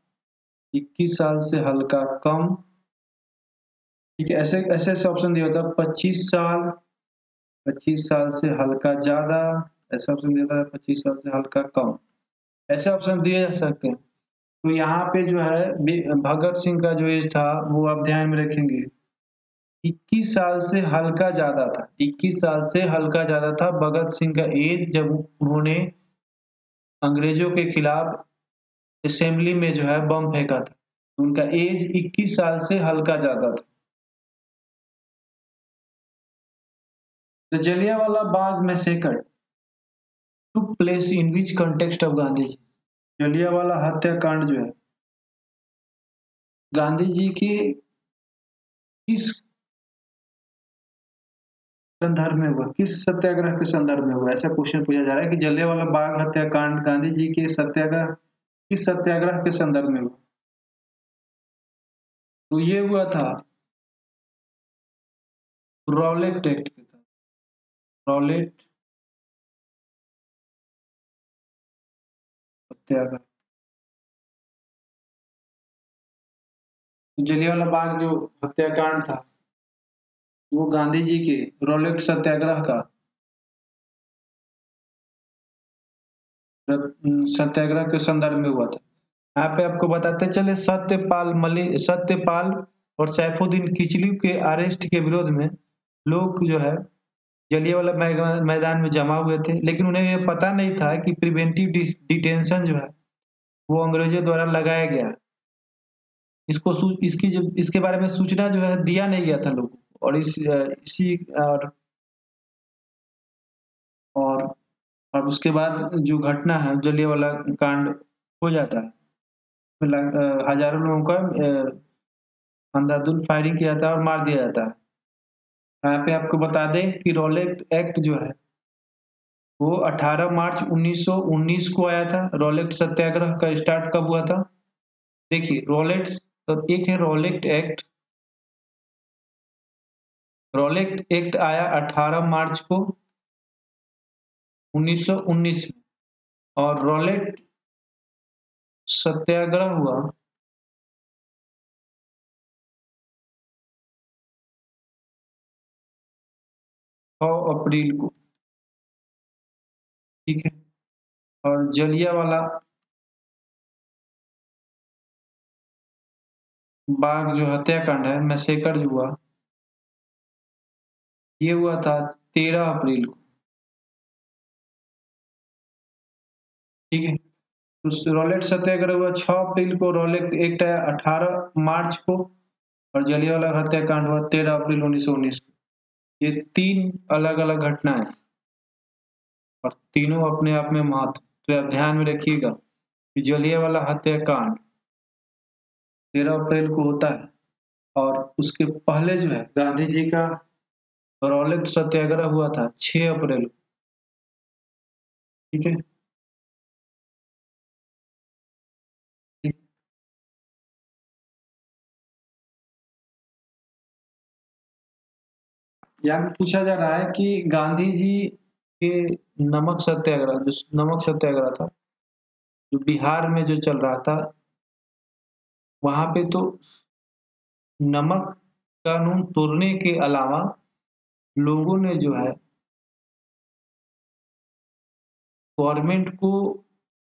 21 साल से हल्का कम, ठीक है। ऐसे ऐसे ऐसे ऑप्शन दिया होता है। 25 साल, 25 साल से हल्का ज्यादा, ऐसा ऑप्शन दिया था। 25 साल से हल्का कम, ऐसे ऑप्शन दिए जा सकते हैं। तो यहाँ पे जो है भगत सिंह का जो एज था वो आप ध्यान में रखेंगे, 21 साल से हल्का ज्यादा था। 21 साल से हल्का ज्यादा था भगत सिंह का एज, जब उन्होंने अंग्रेजों के खिलाफ असेंबली में जो है बम फेंका था। तो उनका एज 21 साल से हल्का ज्यादा था। तो Jallianwala Bagh massacre took place in which context of Gandhi ji. Jallianwala हत्याकांड जो है गांधी जी के किस संदर्भ में हुआ, किस सत्याग्रह के संदर्भ में हुआ, ऐसा क्वेश्चन पूछा जा रहा है कि जलियांवाला बाग हत्याकांड गांधी जी के सत्याग्रह किस सत्याग्रह के संदर्भ में हुआ। तो ये हुआ था रॉलेट एक्ट के तहत। रॉलेट सत्याग्रह। जलियांवाला बाग जो हत्याकांड था वो गांधी जी के रॉलेट सत्याग्रह का सत्याग्रह के संदर्भ में हुआ था। यहाँ पे आपको बताते चले, सत्यपाल और सैफुद्दीन किचलू के अरेस्ट के विरोध में लोग जो है जलियांवाला मैदान में जमा हुए थे, लेकिन उन्हें ये पता नहीं था कि प्रिवेंटिव डिटेंशन जो है वो अंग्रेजों द्वारा लगाया गया। इसके बारे में सूचना जो है दिया नहीं गया था लोगों को। और और और उसके बाद जो घटना है जलियांवाला कांड हो जाता है, हजारों लोगों का अंधाधुंध फायरिंग किया जाता है और मार दिया जाता है। यहाँ पे आपको बता दें कि रॉलेट एक्ट जो है वो 18 मार्च 1919 को आया था। रॉलेट सत्याग्रह का स्टार्ट कब हुआ था? देखिए रॉलेट, तो एक है रॉलेट एक्ट। रॉलेट एक्ट आया 18 मार्च को 1919 में, और रॉलेट सत्याग्रह हुआ 6 अप्रैल को, ठीक है। और जलियांवाला बाग जो हत्याकांड है, मैसेकर जो हुआ, ये हुआ था 13 अप्रैल को, ठीक है। तो रॉलेट सत्याग्रह हुआ 6 अप्रैल को, रॉलेट एक्ट आया 18 मार्च को, और जलियांवाला हत्याकांड हुआ 13 अप्रैल 1919 को। ये 3 अलग अलग घटनाएं, और तीनों अपने आप में महत्व। तो आप ध्यान में रखिएगा कि जलियांवाला हत्याकांड 13 अप्रैल को होता है, और उसके पहले जो है गांधी जी का रॉलेट सत्याग्रह हुआ था 6 अप्रैल को, ठीक है। ठीक। यहाँ पूछा जा रहा है कि गांधी जी के नमक सत्याग्रह, जो नमक सत्याग्रह था, जो बिहार में जो चल रहा था, वहां पे तो नमक कानून तोड़ने के अलावा लोगों ने जो है गवर्नमेंट को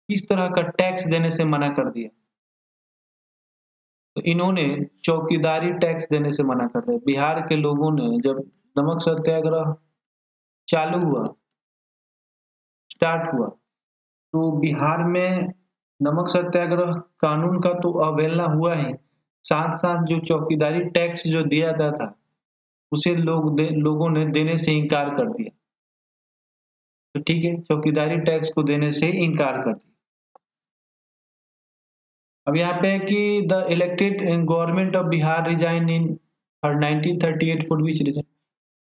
किस तरह का टैक्स देने से मना कर दिया। तो इन्होंने चौकीदारी टैक्स देने से मना कर दिया। बिहार के लोगों ने जब नमक सत्याग्रह चालू हुआ, स्टार्ट हुआ, तो बिहार में नमक सत्याग्रह कानून का तो अवहेलना हुआ ही, साथ साथ जो चौकीदारी टैक्स जो दिया जाता था उसे लोगों ने देने से इनकार कर दिया। तो ठीक है, चौकीदारी टैक्स को देने से इनकार कर दिया। अब यहाँ पे है कि the elected government of Bihar resign in 1938 for which region.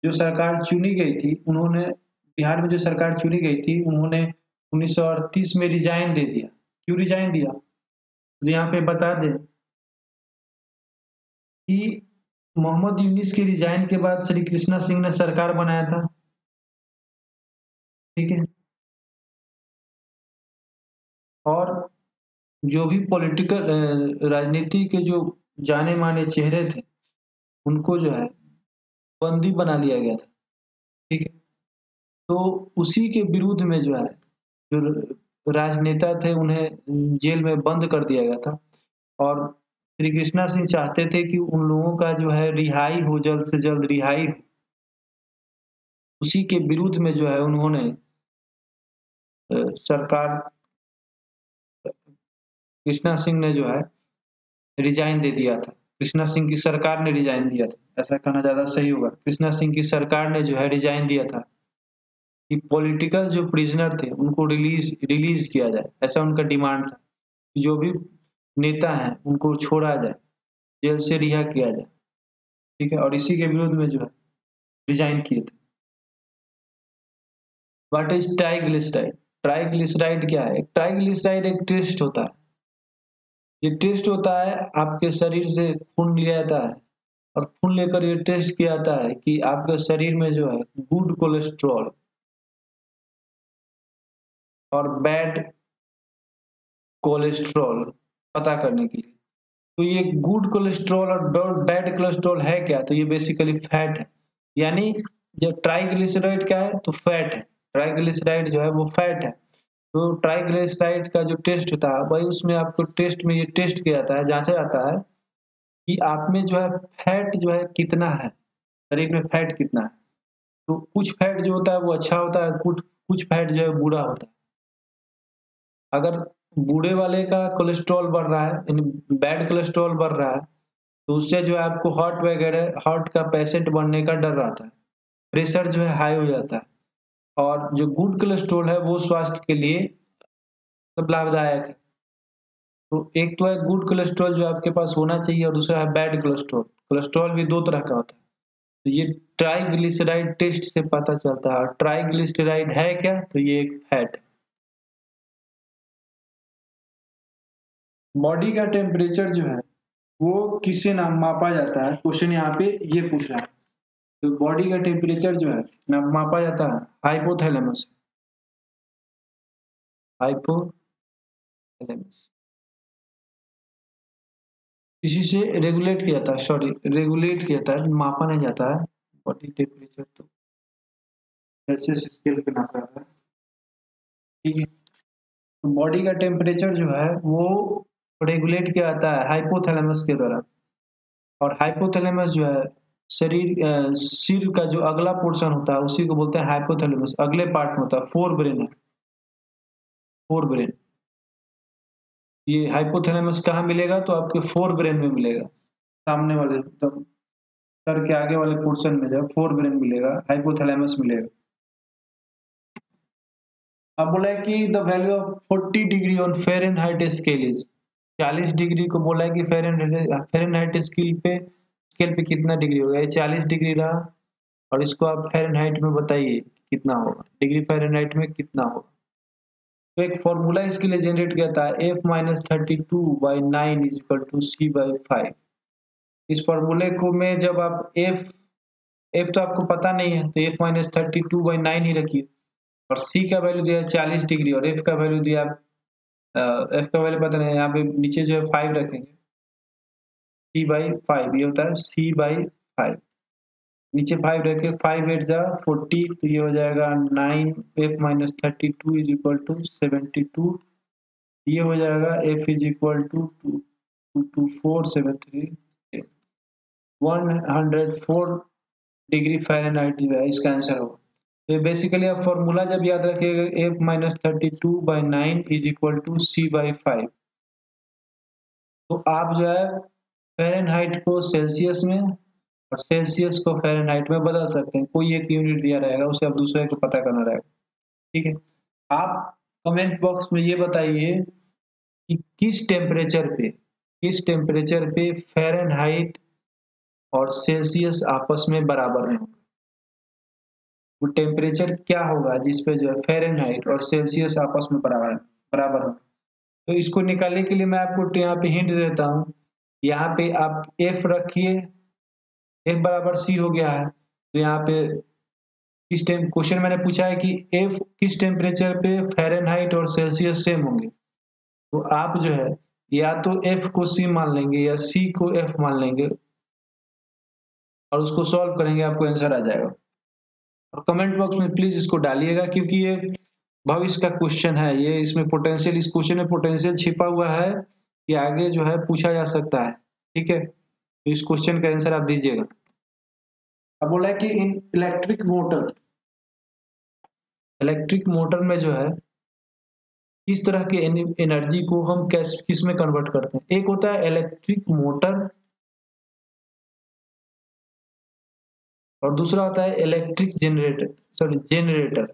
जो सरकार चुनी गई थी, उन्होंने बिहार में जो सरकार चुनी गई थी उन्होंने 1938 में रिजाइन दे दिया। क्यों रिजाइन दिया? तो यहाँ पे बता दें कि मोहम्मद यूनिस के रिजाइन के बाद श्री कृष्णा सिंह ने सरकार बनाया था। ठीक है। और जो भी पॉलिटिकल राजनीति के जो जाने माने चेहरे थे, उनको जो है बंदी बना लिया गया था। ठीक है। तो उसी के विरुद्ध में जो है, जो राजनेता थे उन्हें जेल में बंद कर दिया गया था। और श्री कृष्णा सिंह चाहते थे कि उन लोगों का जो है रिहाई हो, जल्द से जल्द रिहाई हो। उसी के विरुद्ध में जो है उन्होंने सरकार, कृष्णा सिंह ने जो है रिजाइन दे दिया था। कृष्णा सिंह की सरकार ने रिजाइन दिया था, ऐसा कहना ज्यादा सही होगा। कृष्णा सिंह की सरकार ने जो है रिजाइन दिया था कि पॉलिटिकल जो प्रिजनर थे उनको रिलीज रिलीज किया जाए, ऐसा उनका डिमांड था। जो भी नेता हैं उनको छोड़ा जाए, जेल से रिहा किया जाए। ठीक है। और इसी के विरोध में जो है रिजाइन किए थे। What is triglyceride? ट्राइग्लिसराइड क्या है? ट्राइग्लिसराइड एक टेस्ट होता है। ये टेस्ट होता है, आपके शरीर से खून लिया जाता है और खून लेकर ये टेस्ट किया जाता है कि आपके शरीर में जो है गुड कोलेस्ट्रॉल और बैड कोलेस्ट्रॉल पता करने के लिए। तो ये गुड कोलेस्ट्रॉल और बैड कोलेस्ट्रॉल है क्या? तो ये बेसिकली फैट है। यानी जब ट्राइग्लिसराइड क्या है? तो फैट है। ट्राइग्लिसराइड जो है वो फैट है। तो ट्राइग्लिसराइड का जो टेस्ट होता है वही, उसमें आपको टेस्ट में ये टेस्ट किया जाता है, जांचा जाता है कि आप में जो है फैट जो है कितना है, शरीर में फैट कितना है। तो कुछ फैट जो होता है वो अच्छा होता है, कुछ कुछ फैट जो है बुरा होता है। अगर बूढ़े वाले का कोलेस्ट्रॉल बढ़ रहा है, यानी बैड कोलेस्ट्रॉल बढ़ रहा है, तो उससे जो है आपको हार्ट वगैरह, हार्ट का पेशेंट बनने का डर रहता है, प्रेशर जो है हाई हो जाता है। और जो गुड कोलेस्ट्रॉल है वो स्वास्थ्य के लिए सब लाभदायक है। तो एक तो है गुड कोलेस्ट्रॉल जो आपके पास होना चाहिए, और दूसरा है बैड कोलेस्ट्रॉल। कोलेस्ट्रॉल भी दो तरह का होता है। तो ये ट्राइग्लिसराइड टेस्ट से पता चलता है। ट्राइग्लिसराइड है क्या? तो ये एक फैट है। बॉडी का टेम्परेचर जो है वो किससे नाम मापा जाता है? क्वेश्चन यहाँ पे ये पूछ रहा है। तो बॉडी का टेम्परेचर जो है ना मापा जाता है हाइपोथैलेमस। हाइपोथैलेमस इसी से रेगुलेट किया जाता है, सॉरी रेगुलेट किया जाता है, मापा नहीं जाता है बॉडी टेम्परेचर। तो सेल्सियस स्केल पे नापा जाता है। ठीक है। तो बॉडी का टेम्परेचर जो है वो रेगुलेट किया जाता है हाइपोथैलेमस के द्वारा। और हाइपोथैलेमस जो है सिर का जो अगला पोर्शन होता है उसी को बोलते हैं हाइपोथैलेमस। अगले पार्ट में होता है, फोर ब्रेन है, फोर ब्रेन। ये हाइपोथैलेमस कहाँ मिलेगा? तो आपके फोर ब्रेन में मिलेगा, सामने वाले तो सर के आगे वाले पोर्शन में जब फोर ब्रेन मिलेगा, हाइपोथैलेमस मिलेगा। अब बोला है कि the value of 40 degree on Fahrenheit scale is, 40 degree को बोला है कि फ़ारेनहाइट स्केल पे कितना डिग्री होगा। ये 40 डिग्री रहा, और इसको आप फ़ारेनहाइट में बताइए कितना होगा, डिग्री फ़ारेनहाइट में कितना होगा। तो एक फॉर्मूला इसके लिए जनरेट किया था, f-32/9 is equal to c/5। इस फॉर्मूले को में जब आप f तो आपको पता नहीं है, तो f-32/9 ही रखिए। और c का वैल्यू दिया है 40 डिग्री, और f का वैल्यू दिया, f का वैल्यू पता नहीं, यहाँ पे नीचे जो है 5 रखेंगे, c/5 ये होता है c/5। नीचे 5 रखे, 5 8 जा 40, तो ये हो जाएगा 9 f-32 इज इक्वल टू 72। ये हो जाएगा f is equal to 22473 104 degree Fahrenheit जो है इसका आंसर होगा। तो बेसिकली आप फॉर्मूला जब याद रखिएगा, f-32/9 is equal to c/5। तो आप जो है फ़ारेनहाइट को सेल्सियस में और सेल्सियस को फ़ारेनहाइट में बदल सकते हैं। कोई एक यूनिट दिया रहेगा, उसे आप दूसरे को पता करना रहेगा। ठीक है। आप कमेंट बॉक्स में ये बताइए कि किस टेम्परेचर पे फ़ारेनहाइट और सेल्सियस आपस में बराबर में होगा। वो टेम्परेचर क्या होगा जिस पे जो है फ़ारेनहाइट और सेल्सियस आपस में बराबर बराबर हो। तो इसको निकालने के लिए मैं आपको यहाँ पे हिंट देता हूँ। यहाँ पे आप F रखिए, F बराबर C हो गया है, तो यहाँ पे किस टेम क्वेश्चन मैंने पूछा है कि एफ किस टेम्परेचर पे फ़ारेनहाइट और सेल्सियस सेम होंगे। तो आप जो है या तो एफ को सी मान लेंगे या सी को एफ मान लेंगे और उसको सॉल्व करेंगे, आपको आंसर आ जाएगा। और कमेंट बॉक्स में प्लीज इसको डालिएगा, क्योंकि ये भविष्य का क्वेश्चन है। ये इसमें पोटेंशियल, इस क्वेश्चन में पोटेंशियल छिपा हुआ है कि आगे जो है पूछा जा सकता है। ठीक है, तो इस क्वेश्चन का आंसर आप दीजिएगा। अब बोला है कि इन इलेक्ट्रिक मोटर में जो है किस तरह की एनर्जी को हम किस में कन्वर्ट करते हैं। एक होता है इलेक्ट्रिक मोटर और दूसरा होता है electric generator, sorry generator.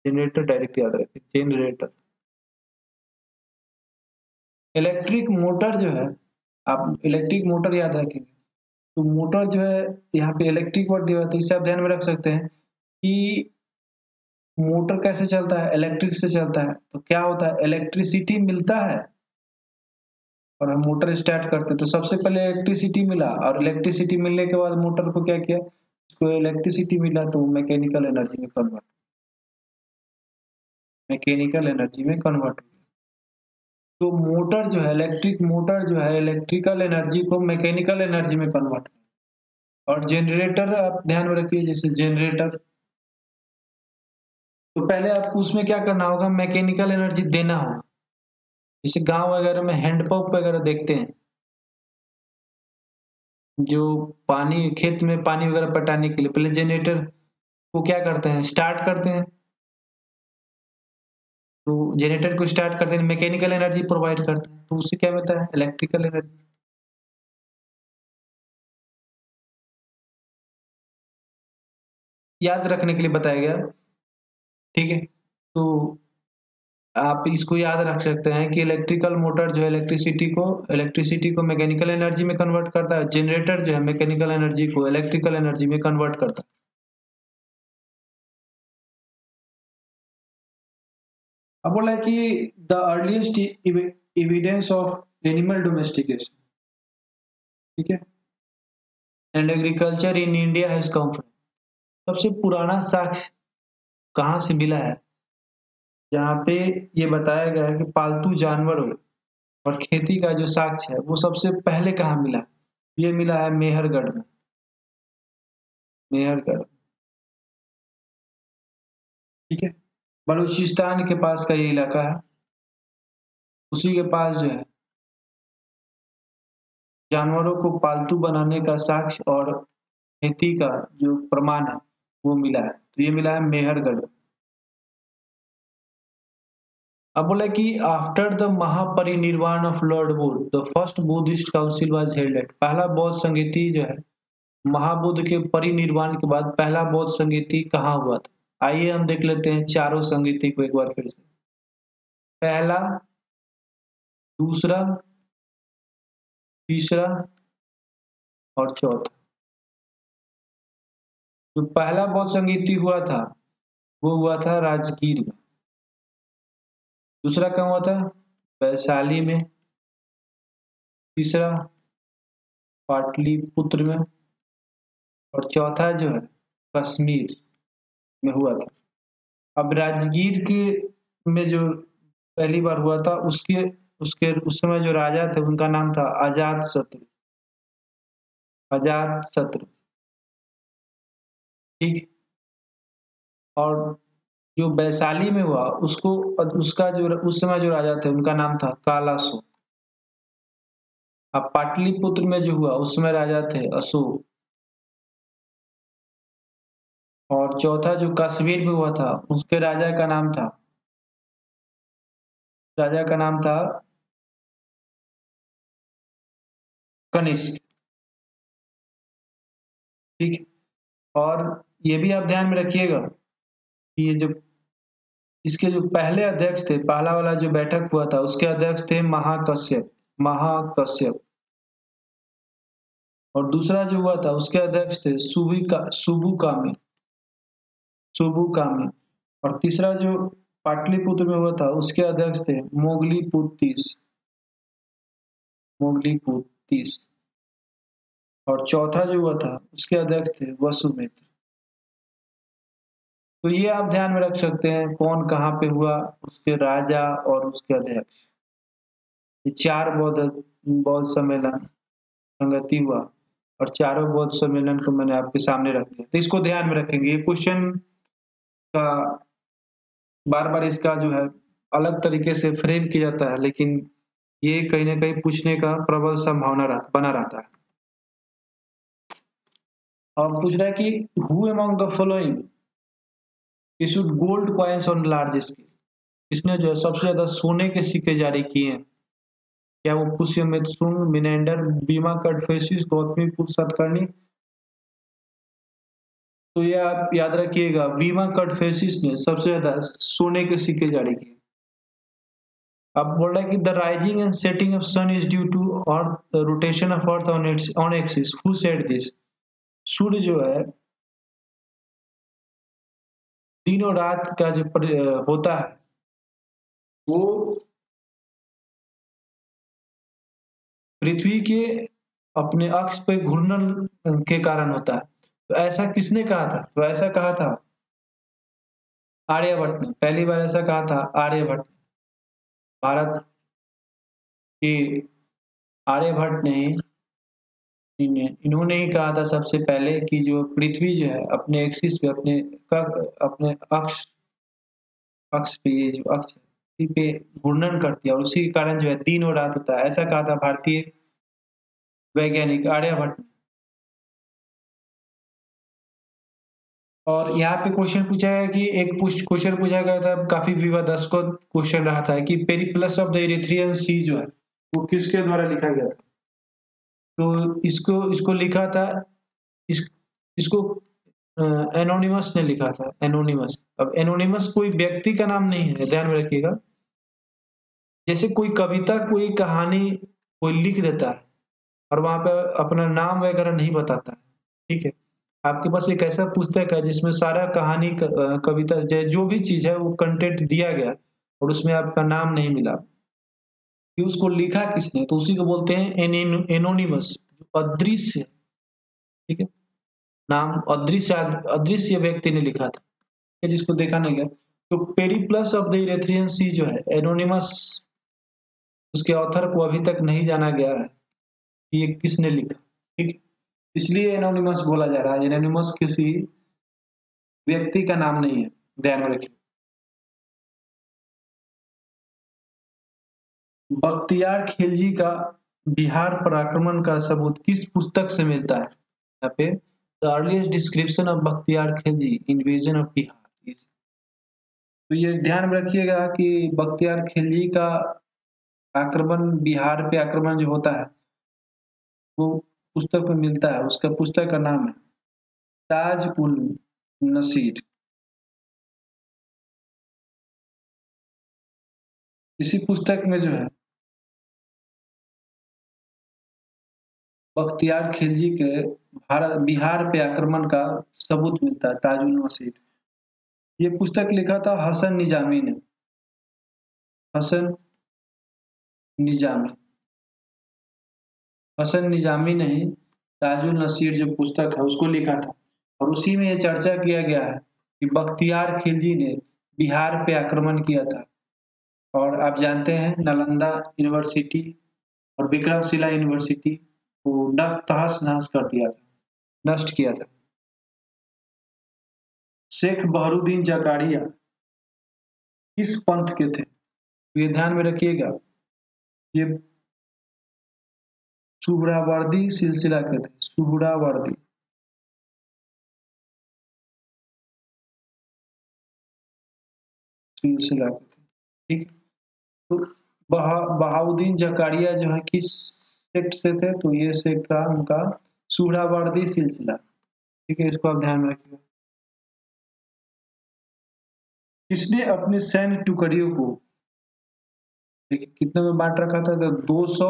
Generator direct याद रखें, जेनरेटर। इलेक्ट्रिक मोटर जो है, आप इलेक्ट्रिक मोटर याद रखेंगे तो मोटर जो है, यहाँ पे इलेक्ट्रिक वर्ड दिया हुआ है तो इसे आप ध्यान में रख सकते हैं कि मोटर कैसे चलता है, इलेक्ट्रिक से चलता है। तो क्या होता है, इलेक्ट्रिसिटी मिलता है और हम मोटर स्टार्ट करते हैं। तो सबसे पहले इलेक्ट्रिसिटी मिला और इलेक्ट्रिसिटी मिलने के बाद मोटर को क्या किया, उसको इलेक्ट्रिसिटी मिला तो मैकेनिकल एनर्जी में कन्वर्ट हो। तो मोटर जो है, इलेक्ट्रिक मोटर जो है इलेक्ट्रिकल एनर्जी को मैकेनिकल एनर्जी में कन्वर्ट। और जनरेटर आप ध्यान में रखिए, जैसे जनरेटर, तो पहले आपको उसमें क्या करना होगा, मैकेनिकल एनर्जी देना होगा। जैसे गांव वगैरह में हैंडपंप वगैरह देखते हैं, जो पानी खेत में पानी वगैरह पटाने के लिए पहले जनरेटर को क्या करते हैं, स्टार्ट करते हैं। तो जनरेटर को स्टार्ट करते हैं, मैकेनिकल एनर्जी प्रोवाइड करते हैं, तो उससे क्या मिलता है, इलेक्ट्रिकल एनर्जी। याद रखने के लिए बताया गया। ठीक है, तो आप इसको याद रख सकते हैं कि इलेक्ट्रिकल मोटर जो है इलेक्ट्रिसिटी को मैकेनिकल एनर्जी में कन्वर्ट करता है। जनरेटर जो है मैकेनिकल एनर्जी को इलेक्ट्रिकल एनर्जी में कन्वर्ट करता है। अब बोला है कि the earliest evidence of animal domestication, ठीक है, and agriculture in India has come from. सबसे पुराना साक्ष्य कहाँ से मिला है, जहाँ पे ये बताया गया है कि पालतू जानवरों और खेती का जो साक्ष्य है वो सबसे पहले कहाँ मिला। ये मिला है मेहरगढ़ में। मेहरगढ़, ठीक है, बलूचिस्तान के पास का ये इलाका है। उसी के पास जो है जानवरों को पालतू बनाने का साक्ष्य और खेती का जो प्रमाण है वो मिला है। तो ये मिला है मेहरगढ़। अब बोला कि after the Mahaparinirvan of Lord Buddha the first Buddhist council was held at. पहला बौद्ध संगीति जो है महाबुद्ध के परिनिर्वाण के बाद पहला बौद्ध संगीति कहाँ हुआ था। आइए हम देख लेते हैं चारों संगीति को एक बार फिर से। पहला, दूसरा, तीसरा और चौथा। जो पहला बौद्ध संगीति हुआ था वो हुआ था राजगीर में। दूसरा कहाँ हुआ था, वैशाली में। तीसरा पाटलिपुत्र में। और चौथा जो है कश्मीर में हुआ था। अब राजगीर के में जो पहली बार हुआ था उसके उसके उस समय जो राजा थे उनका नाम था अजात शत्रु। अजात शत्रु, ठीक। और जो वैशाली में हुआ उसको, उसका जो उस समय जो राजा थे उनका नाम था कालासो। अब पाटलिपुत्र में जो हुआ उस समय राजा थे अशोक। और चौथा जो कश्मीर में हुआ था उसके राजा का नाम था कनिष्क, ठीक। और ये भी आप ध्यान में रखिएगा कि ये जो इसके जो पहले अध्यक्ष थे, पहला वाला जो बैठक हुआ था उसके अध्यक्ष थे महाकश्यप। महाकश्यप। और दूसरा जो हुआ था उसके अध्यक्ष थे सुबुकामी। सुबुकामी। और तीसरा जो पाटलिपुत्र में हुआ था उसके अध्यक्ष थे मोगलीपुतीस। मोगलीपुतीस। और चौथा जो हुआ था उसके अध्यक्ष थे वसुमित्र। तो ये आप ध्यान में रख सकते हैं, कौन कहाँ पे हुआ, उसके राजा और उसके अध्यक्ष। ये 4 बौद्ध सम्मेलन संगति हुआ और चारों बौद्ध सम्मेलन को मैंने आपके सामने रख दिया। तो इसको ध्यान में रखेंगे। ये क्वेश्चन का बार-बार इसका जो है अलग तरीके से फ्रेम किया जाता है, लेकिन ये कहीं न कहीं पूछने का प्रबल संभावना बना रहता है। अब पूछ रहा है कि who among the following issued gold coins on large scale? इसने जो है सबसे ज्यादा सोने के सिक्के जारी किए हैं। क्या वो पुष्यमित्र, मिनेंडर, बीमा कटफेसिस, गौतमीपुत्र सतकर्णी? तो ये आप याद रखिएगा, बीमा कटफेसिस ने सबसे ज्यादा सोने के सिक्के जारी किए। अब बोल रहा है कि the rising and setting of sun is due to earth rotation of earth on axis, who said this? सूर्य जो है दिन और रात का जो होता है वो पृथ्वी के अपने अक्ष पे घूर्णन के कारण होता है। तो ऐसा किसने कहा था? तो ऐसा कहा था आर्यभट्ट ने। पहली बार ऐसा कहा था आर्यभट्ट, भारत के आर्यभट्ट ने इन्होंने ही कहा था सबसे पहले कि जो पृथ्वी जो है अपने एक्सिस पे, अपने अक्ष अक्ष पे, ये जो अक्ष है इसी पे घूर्णन करती है और उसी के कारण जो है दिन और रात होता है। ऐसा कहा था भारतीय वैज्ञानिक आर्यभट्ट। और यहाँ पे क्वेश्चन पूछा है कि एक क्वेश्चन पूछा गया था, काफी विवादास्पद क्वेश्चन रहा था कि पेरिप्लस ऑफ द इरिथ्रियन सी जो है वो किसके द्वारा लिखा गया था? तो इसको इसको लिखा था, इसको एनोनिमस ने लिखा था, एनोनिमस। अब एनोनिमस कोई व्यक्ति का नाम नहीं है, ध्यान में रखिएगा। जैसे कोई कविता, कोई कहानी कोई लिख देता है और वहां पे अपना नाम वगैरह नहीं बताता है, ठीक है। आपके पास एक ऐसा पुस्तक है जिसमें सारा कहानी, कविता, जो भी चीज है वो कंटेंट दिया गया और उसमें आपका नाम नहीं मिला कि उसको लिखा किसने, तो उसी को बोलते हैं एनोनिमस, अदृश्य, ठीक है। नाम अदृश्य, अदृश्य व्यक्ति ने लिखा था जिसको देखा नहीं गया। तो पेरिप्लस ऑफ द इरेथ्रियन सी जो है एनोनिमस, उसके ऑथर को अभी तक नहीं जाना गया है कि ये किसने लिखा, ठीक। इसलिए एनोनिमस बोला जा रहा है। एनोनिमस किसी व्यक्ति का नाम नहीं है, ध्यान में रखिए। बख्तियार खिलजी का बिहार पर आक्रमण का सबूत किस पुस्तक से मिलता है? यहाँ पे the earliest description of Bakhtiyar Khilji invasion of Bihar. तो ये ध्यान में रखिएगा कि बख्तियार खिलजी का आक्रमण, बिहार पे आक्रमण जो होता है वो पुस्तक में मिलता है। उसका पुस्तक का नाम है ताज उल नसीर। इसी पुस्तक में जो है बख्तियार खिलजी के भारत बिहार पे आक्रमण का सबूत मिलता है, ताजुल मसीद। ये पुस्तक लिखा था हसन निजामी ने, हसन निजामी, हसन निजामी ने ही ताजुल नसीर जो पुस्तक है उसको लिखा था। और उसी में ये चर्चा किया गया है कि बख्तियार खिलजी ने बिहार पे आक्रमण किया था। और आप जानते हैं नालंदा यूनिवर्सिटी और विक्रमशिला यूनिवर्सिटी को तहस नहस कर दिया था, नष्ट किया था। शेख बहरुद्दीन जकारिया किस पंथ के थे? तो ये ध्यान में रखिएगा, ये सुहरावर्दी सिलसिला के थे, सुहरावर्दी। सिलसिला के थे, ठीक। तो बहाउद्दीन जकारिया जो है किस सेक्ट से थे? तो ये सेक्ट था उनका सुहरावर्दी सिलसिला, ठीक है। इसको आप ध्यान में रखिएगा। किसने अपने सैन्य टुकड़ियों को देखिए कितने में बांट रखा था? तो 200,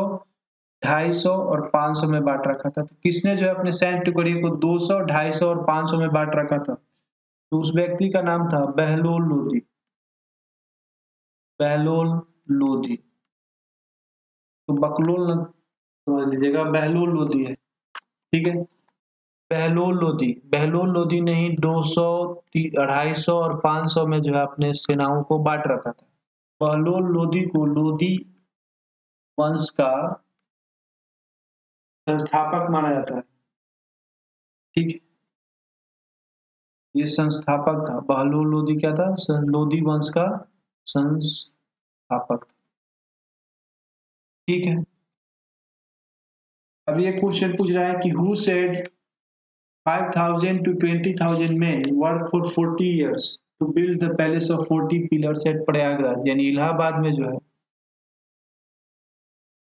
250 और 500 में बांट रखा था। तो किसने जो है अपने सैन्य टुकड़ियों को 200, 250 और 500 में बांट रखा था? तो उस व्यक्ति का नाम था बहलोल लोधी, बहलोल लोधी। तो बकलोल न समझ लीजिएगा, बहलोल लोधी है, ठीक है। बहलोल लोदी ने ही 200, 250 और 500 में जो है अपने सेनाओं को बांट रखा था। बहलोल लोदी को लोदी वंश का संस्थापक माना जाता है। ठीक है, ये संस्थापक था। बहलोल लोदी क्या था? लोदी वंश का संस्थापक। ठीक है, अब ये क्वेश्चन पूछ रहा है कि who said 5,000 to 20,000 men worked for 40 years to build the palace of 40 pillars at Prayagraj, यानी इलाहाबाद में जो है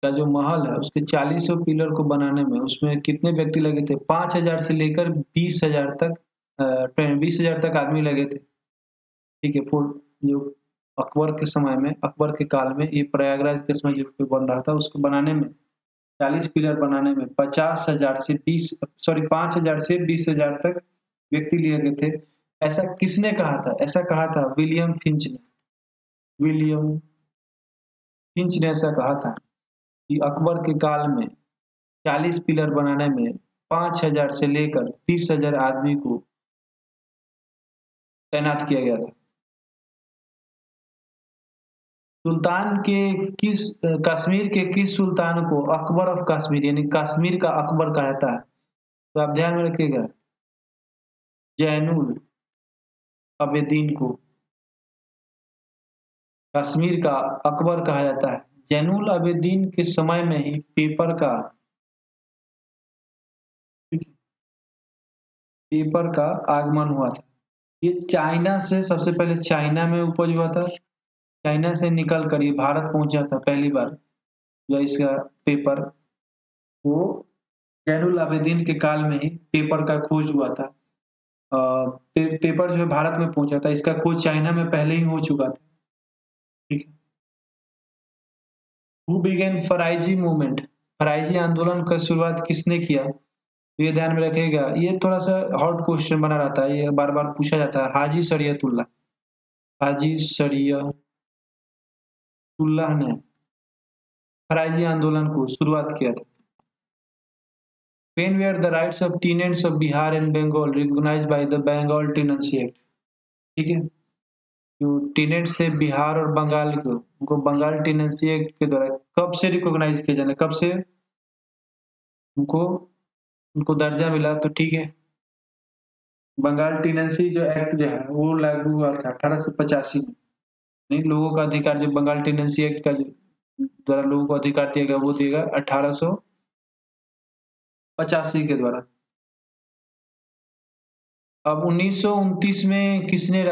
का जो महल है उसके 40 पिलर को बनाने में उसमें कितने व्यक्ति लगे थे? 5,000 से लेकर 20,000 तक, 20,000 तक आदमी लगे थे। ठीक है, जो अकबर के समय में, अकबर के काल में, ये प्रयागराज के समय जो बन रहा था उसको बनाने में, 40 पिलर बनाने में 50,000 से 5,000 से 20,000 तक व्यक्ति लिए गए थे। ऐसा किसने कहा था? ऐसा कहा था विलियम फिंच ने। विलियम फिंच ने ऐसा कहा था कि अकबर के काल में 40 पिलर बनाने में 5,000 से लेकर 30,000 आदमी को तैनात किया गया था। सुल्तान के किस कश्मीर के किस सुल्तान को अकबर ऑफ कश्मीर, यानी कश्मीर का अकबर कहता है? तो आप ध्यान में रखिएगा, जैनुल आबेदीन को कश्मीर का अकबर कहा जाता है। जैनुल आबेदीन के समय में ही पेपर का आगमन हुआ था। ये चाइना से सबसे पहले चाइना में उपज हुआ था। चाइना से निकल कर ये भारत पहुंचा था पहली बार। जो इसका पेपर, वो जैनुल आबेदीन के काल में ही पेपर का खोज हुआ था। पेपर जो है भारत में पहुंचा था, इसका खोज चाइना में पहले ही हो चुका था। ठीक है, who began Faraizi movement, Faraizi आंदोलन का शुरुआत किसने किया? तो ये ध्यान में रखिएगा, ये थोड़ा सा हॉट क्वेश्चन बना रहता है, ये बार बार पूछा जाता है। हाजी शरीयतुल्लाह, हाजी शरीयतुल्लाह ने फराइजी आंदोलन को शुरुआत किया था। When were the rights of tenants of Bihar and Bengal recognized by the Bengal Tenancy Act? ठीक है, जो टेनेंट्स थे बिहार और बंगाल के, उनको बंगाल टेनेंसी एक्ट के द्वारा कब से रिकॉग्नाइज किया जाना, कब से उनको उनको दर्जा मिला? तो ठीक है, बंगाल टेनेंसी जो एक्ट जो है वो लागू हुआ था 1885 में। नहीं, लोगों का अधिकार, जो बंगाल टेनेंसी एक्ट का द्वारा लोगों को अधिकार दिया गया वो दिएगा 1885 के द्वारा। अब 1929 में किसने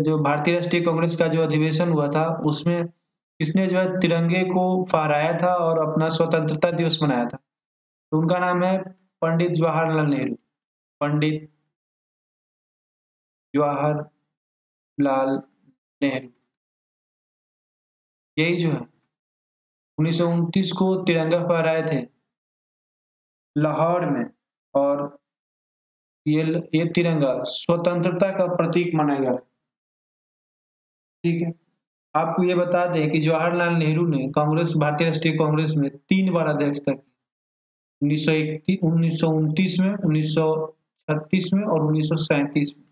जो भारतीय राष्ट्रीय कांग्रेस का जो अधिवेशन हुआ था उसमें किसने जो है तिरंगे को फहराया था और अपना स्वतंत्रता दिवस मनाया था? तो उनका नाम है पंडित जवाहरलाल नेहरू। पंडित जवाहरलाल नेहरू, यही जो है 1929 को तिरंगा फहराए थे लाहौर में, और ये तिरंगा स्वतंत्रता का प्रतीक माना गया। ठीक है, आपको ये बता दें कि जवाहरलाल नेहरू ने कांग्रेस, भारतीय राष्ट्रीय कांग्रेस में 3 बार अध्यक्षता की। 1929 में, 1936 में और 1937 में।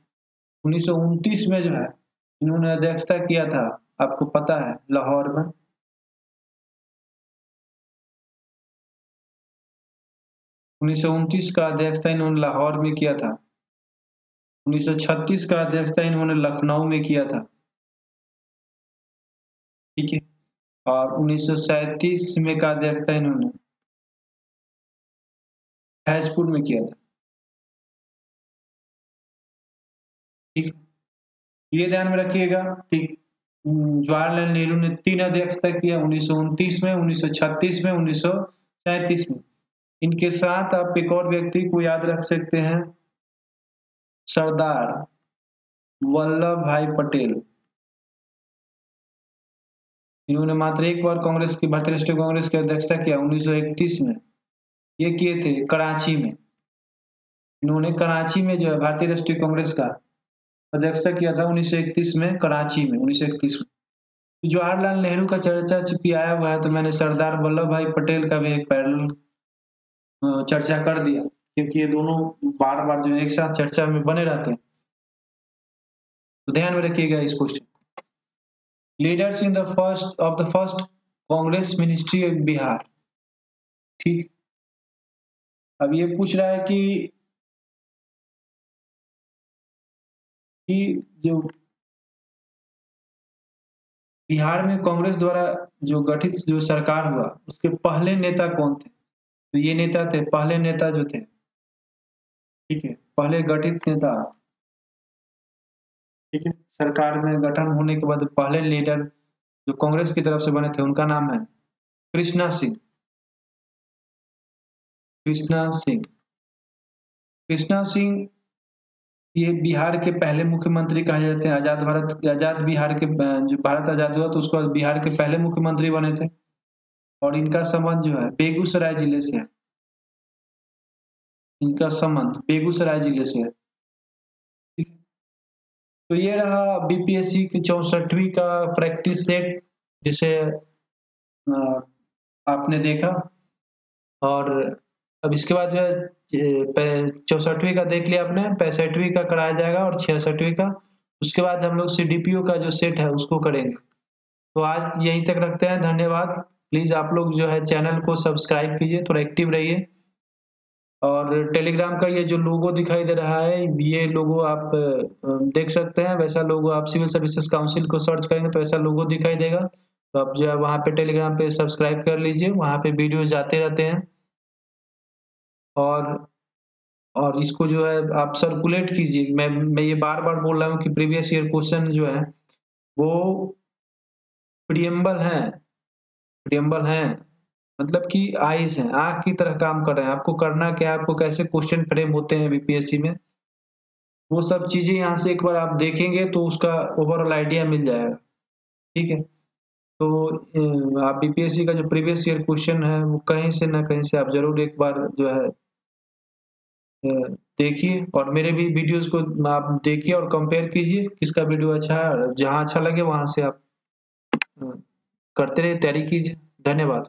1929 में जो है इन्होंने अध्यक्षता किया था, आपको पता है, लाहौर में। 1929 का अध्यक्षता इन्होंने लाहौर में किया था। 1936 का अध्यक्षता इन्होंने लखनऊ में किया था। ठीक है, और 1937 में का अध्यक्षता इन्होंने फैजपुर में किया था। ठीक, ये ध्यान में रखिएगा। ठीक, जवाहरलाल नेहरू ने 3 अध्यक्षता किया, 1929 में, 1936 में, 1937 में। इनके साथ आप एक और व्यक्ति को याद रख सकते हैं, सरदार वल्लभ भाई पटेल। इन्होंने मात्र एक बार कांग्रेस की, भारतीय राष्ट्रीय कांग्रेस की अध्यक्षता किया 1931 में। ये किए थे कराची में। इन्होंने कराची में जो है भारतीय राष्ट्रीय कांग्रेस का अध्यक्षता किया था 1931 में, कराची में, 1931 में। जवाहरलाल नेहरू का चर्चा चूंकि आया हुआ है तो मैंने सरदार वल्लभ भाई पटेल का भी एक पैरेलल चर्चा कर दिया। क्योंकि ये दोनों बार बार जो एक साथ चर्चा में बने रहते हैं। तो ध्यान में रखिएगा इस question. Leaders in the first Congress ministry of Bihar. ठीक, अब ये पूछ रहा है कि जो बिहार में कांग्रेस द्वारा जो गठित जो सरकार हुआ उसके पहले नेता कौन थे। तो ये नेता थे, पहले नेता जो थे, ठीक है, पहले गठित नेता, ठीक है, सरकार में गठन होने के बाद पहले लीडर जो कांग्रेस की तरफ से बने थे उनका नाम है कृष्णा सिंह। कृष्णा सिंह, कृष्णा सिंह ये बिहार के पहले मुख्यमंत्री कहे जाते हैं। आजाद बिहार के जो भारत आजाद हुआ तो उसके बाद बिहार के पहले मुख्यमंत्री बने थे। और इनका संबंध जो है बेगूसराय जिले से है। इनका संबंध बेगूसराय जिले से है। ठीक है? तो ये रहा बीपीएससी की 64वीं का प्रैक्टिस सेट, जिसे आपने देखा। और अब इसके बाद जो है 64वीं का देख लिया आपने, 65वीं का कराया जाएगा और 66वीं का। उसके बाद हम लोग सीडीपीओ का जो सेट है उसको करेंगे। तो आज यहीं तक रखते हैं, धन्यवाद। प्लीज आप लोग जो है चैनल को सब्सक्राइब कीजिए, थोड़ा एक्टिव रहिए। और टेलीग्राम का ये जो लोगो दिखाई दे रहा है, ये लोगो आप देख सकते हैं। वैसा लोगो आप सिविल सर्विसेज काउंसिल को सर्च करेंगे तो ऐसा लोगो दिखाई देगा। तो आप जो है वहाँ पे टेलीग्राम पे सब्सक्राइब कर लीजिए, वहाँ पे वीडियो जाते रहते हैं। और इसको जो है आप सर्कुलेट कीजिए। मैं ये बार बार बोल रहा हूँ कि प्रीवियस ईयर क्वेश्चन जो है वो प्रियम्बल है, प्रियम्बल है, मतलब कि आईज है, आंख की तरह काम कर रहे हैं। आपको करना क्या है, आपको कैसे क्वेश्चन फ्रेम होते हैं बीपीएससी में, वो सब चीजें यहाँ से एक बार आप देखेंगे तो उसका ओवरऑल आइडिया मिल जाएगा। ठीक है, तो आप बीपीएससी का जो प्रीवियस ईयर क्वेश्चन है वो कहीं से ना कहीं से आप जरूर एक बार जो है देखिए। और मेरे भी वीडियोस को आप देखिए और कंपेयर कीजिए किसका वीडियो अच्छा है। जहाँ अच्छा लगे वहां से आप करते रहिए, तैयारी कीजिए। धन्यवाद।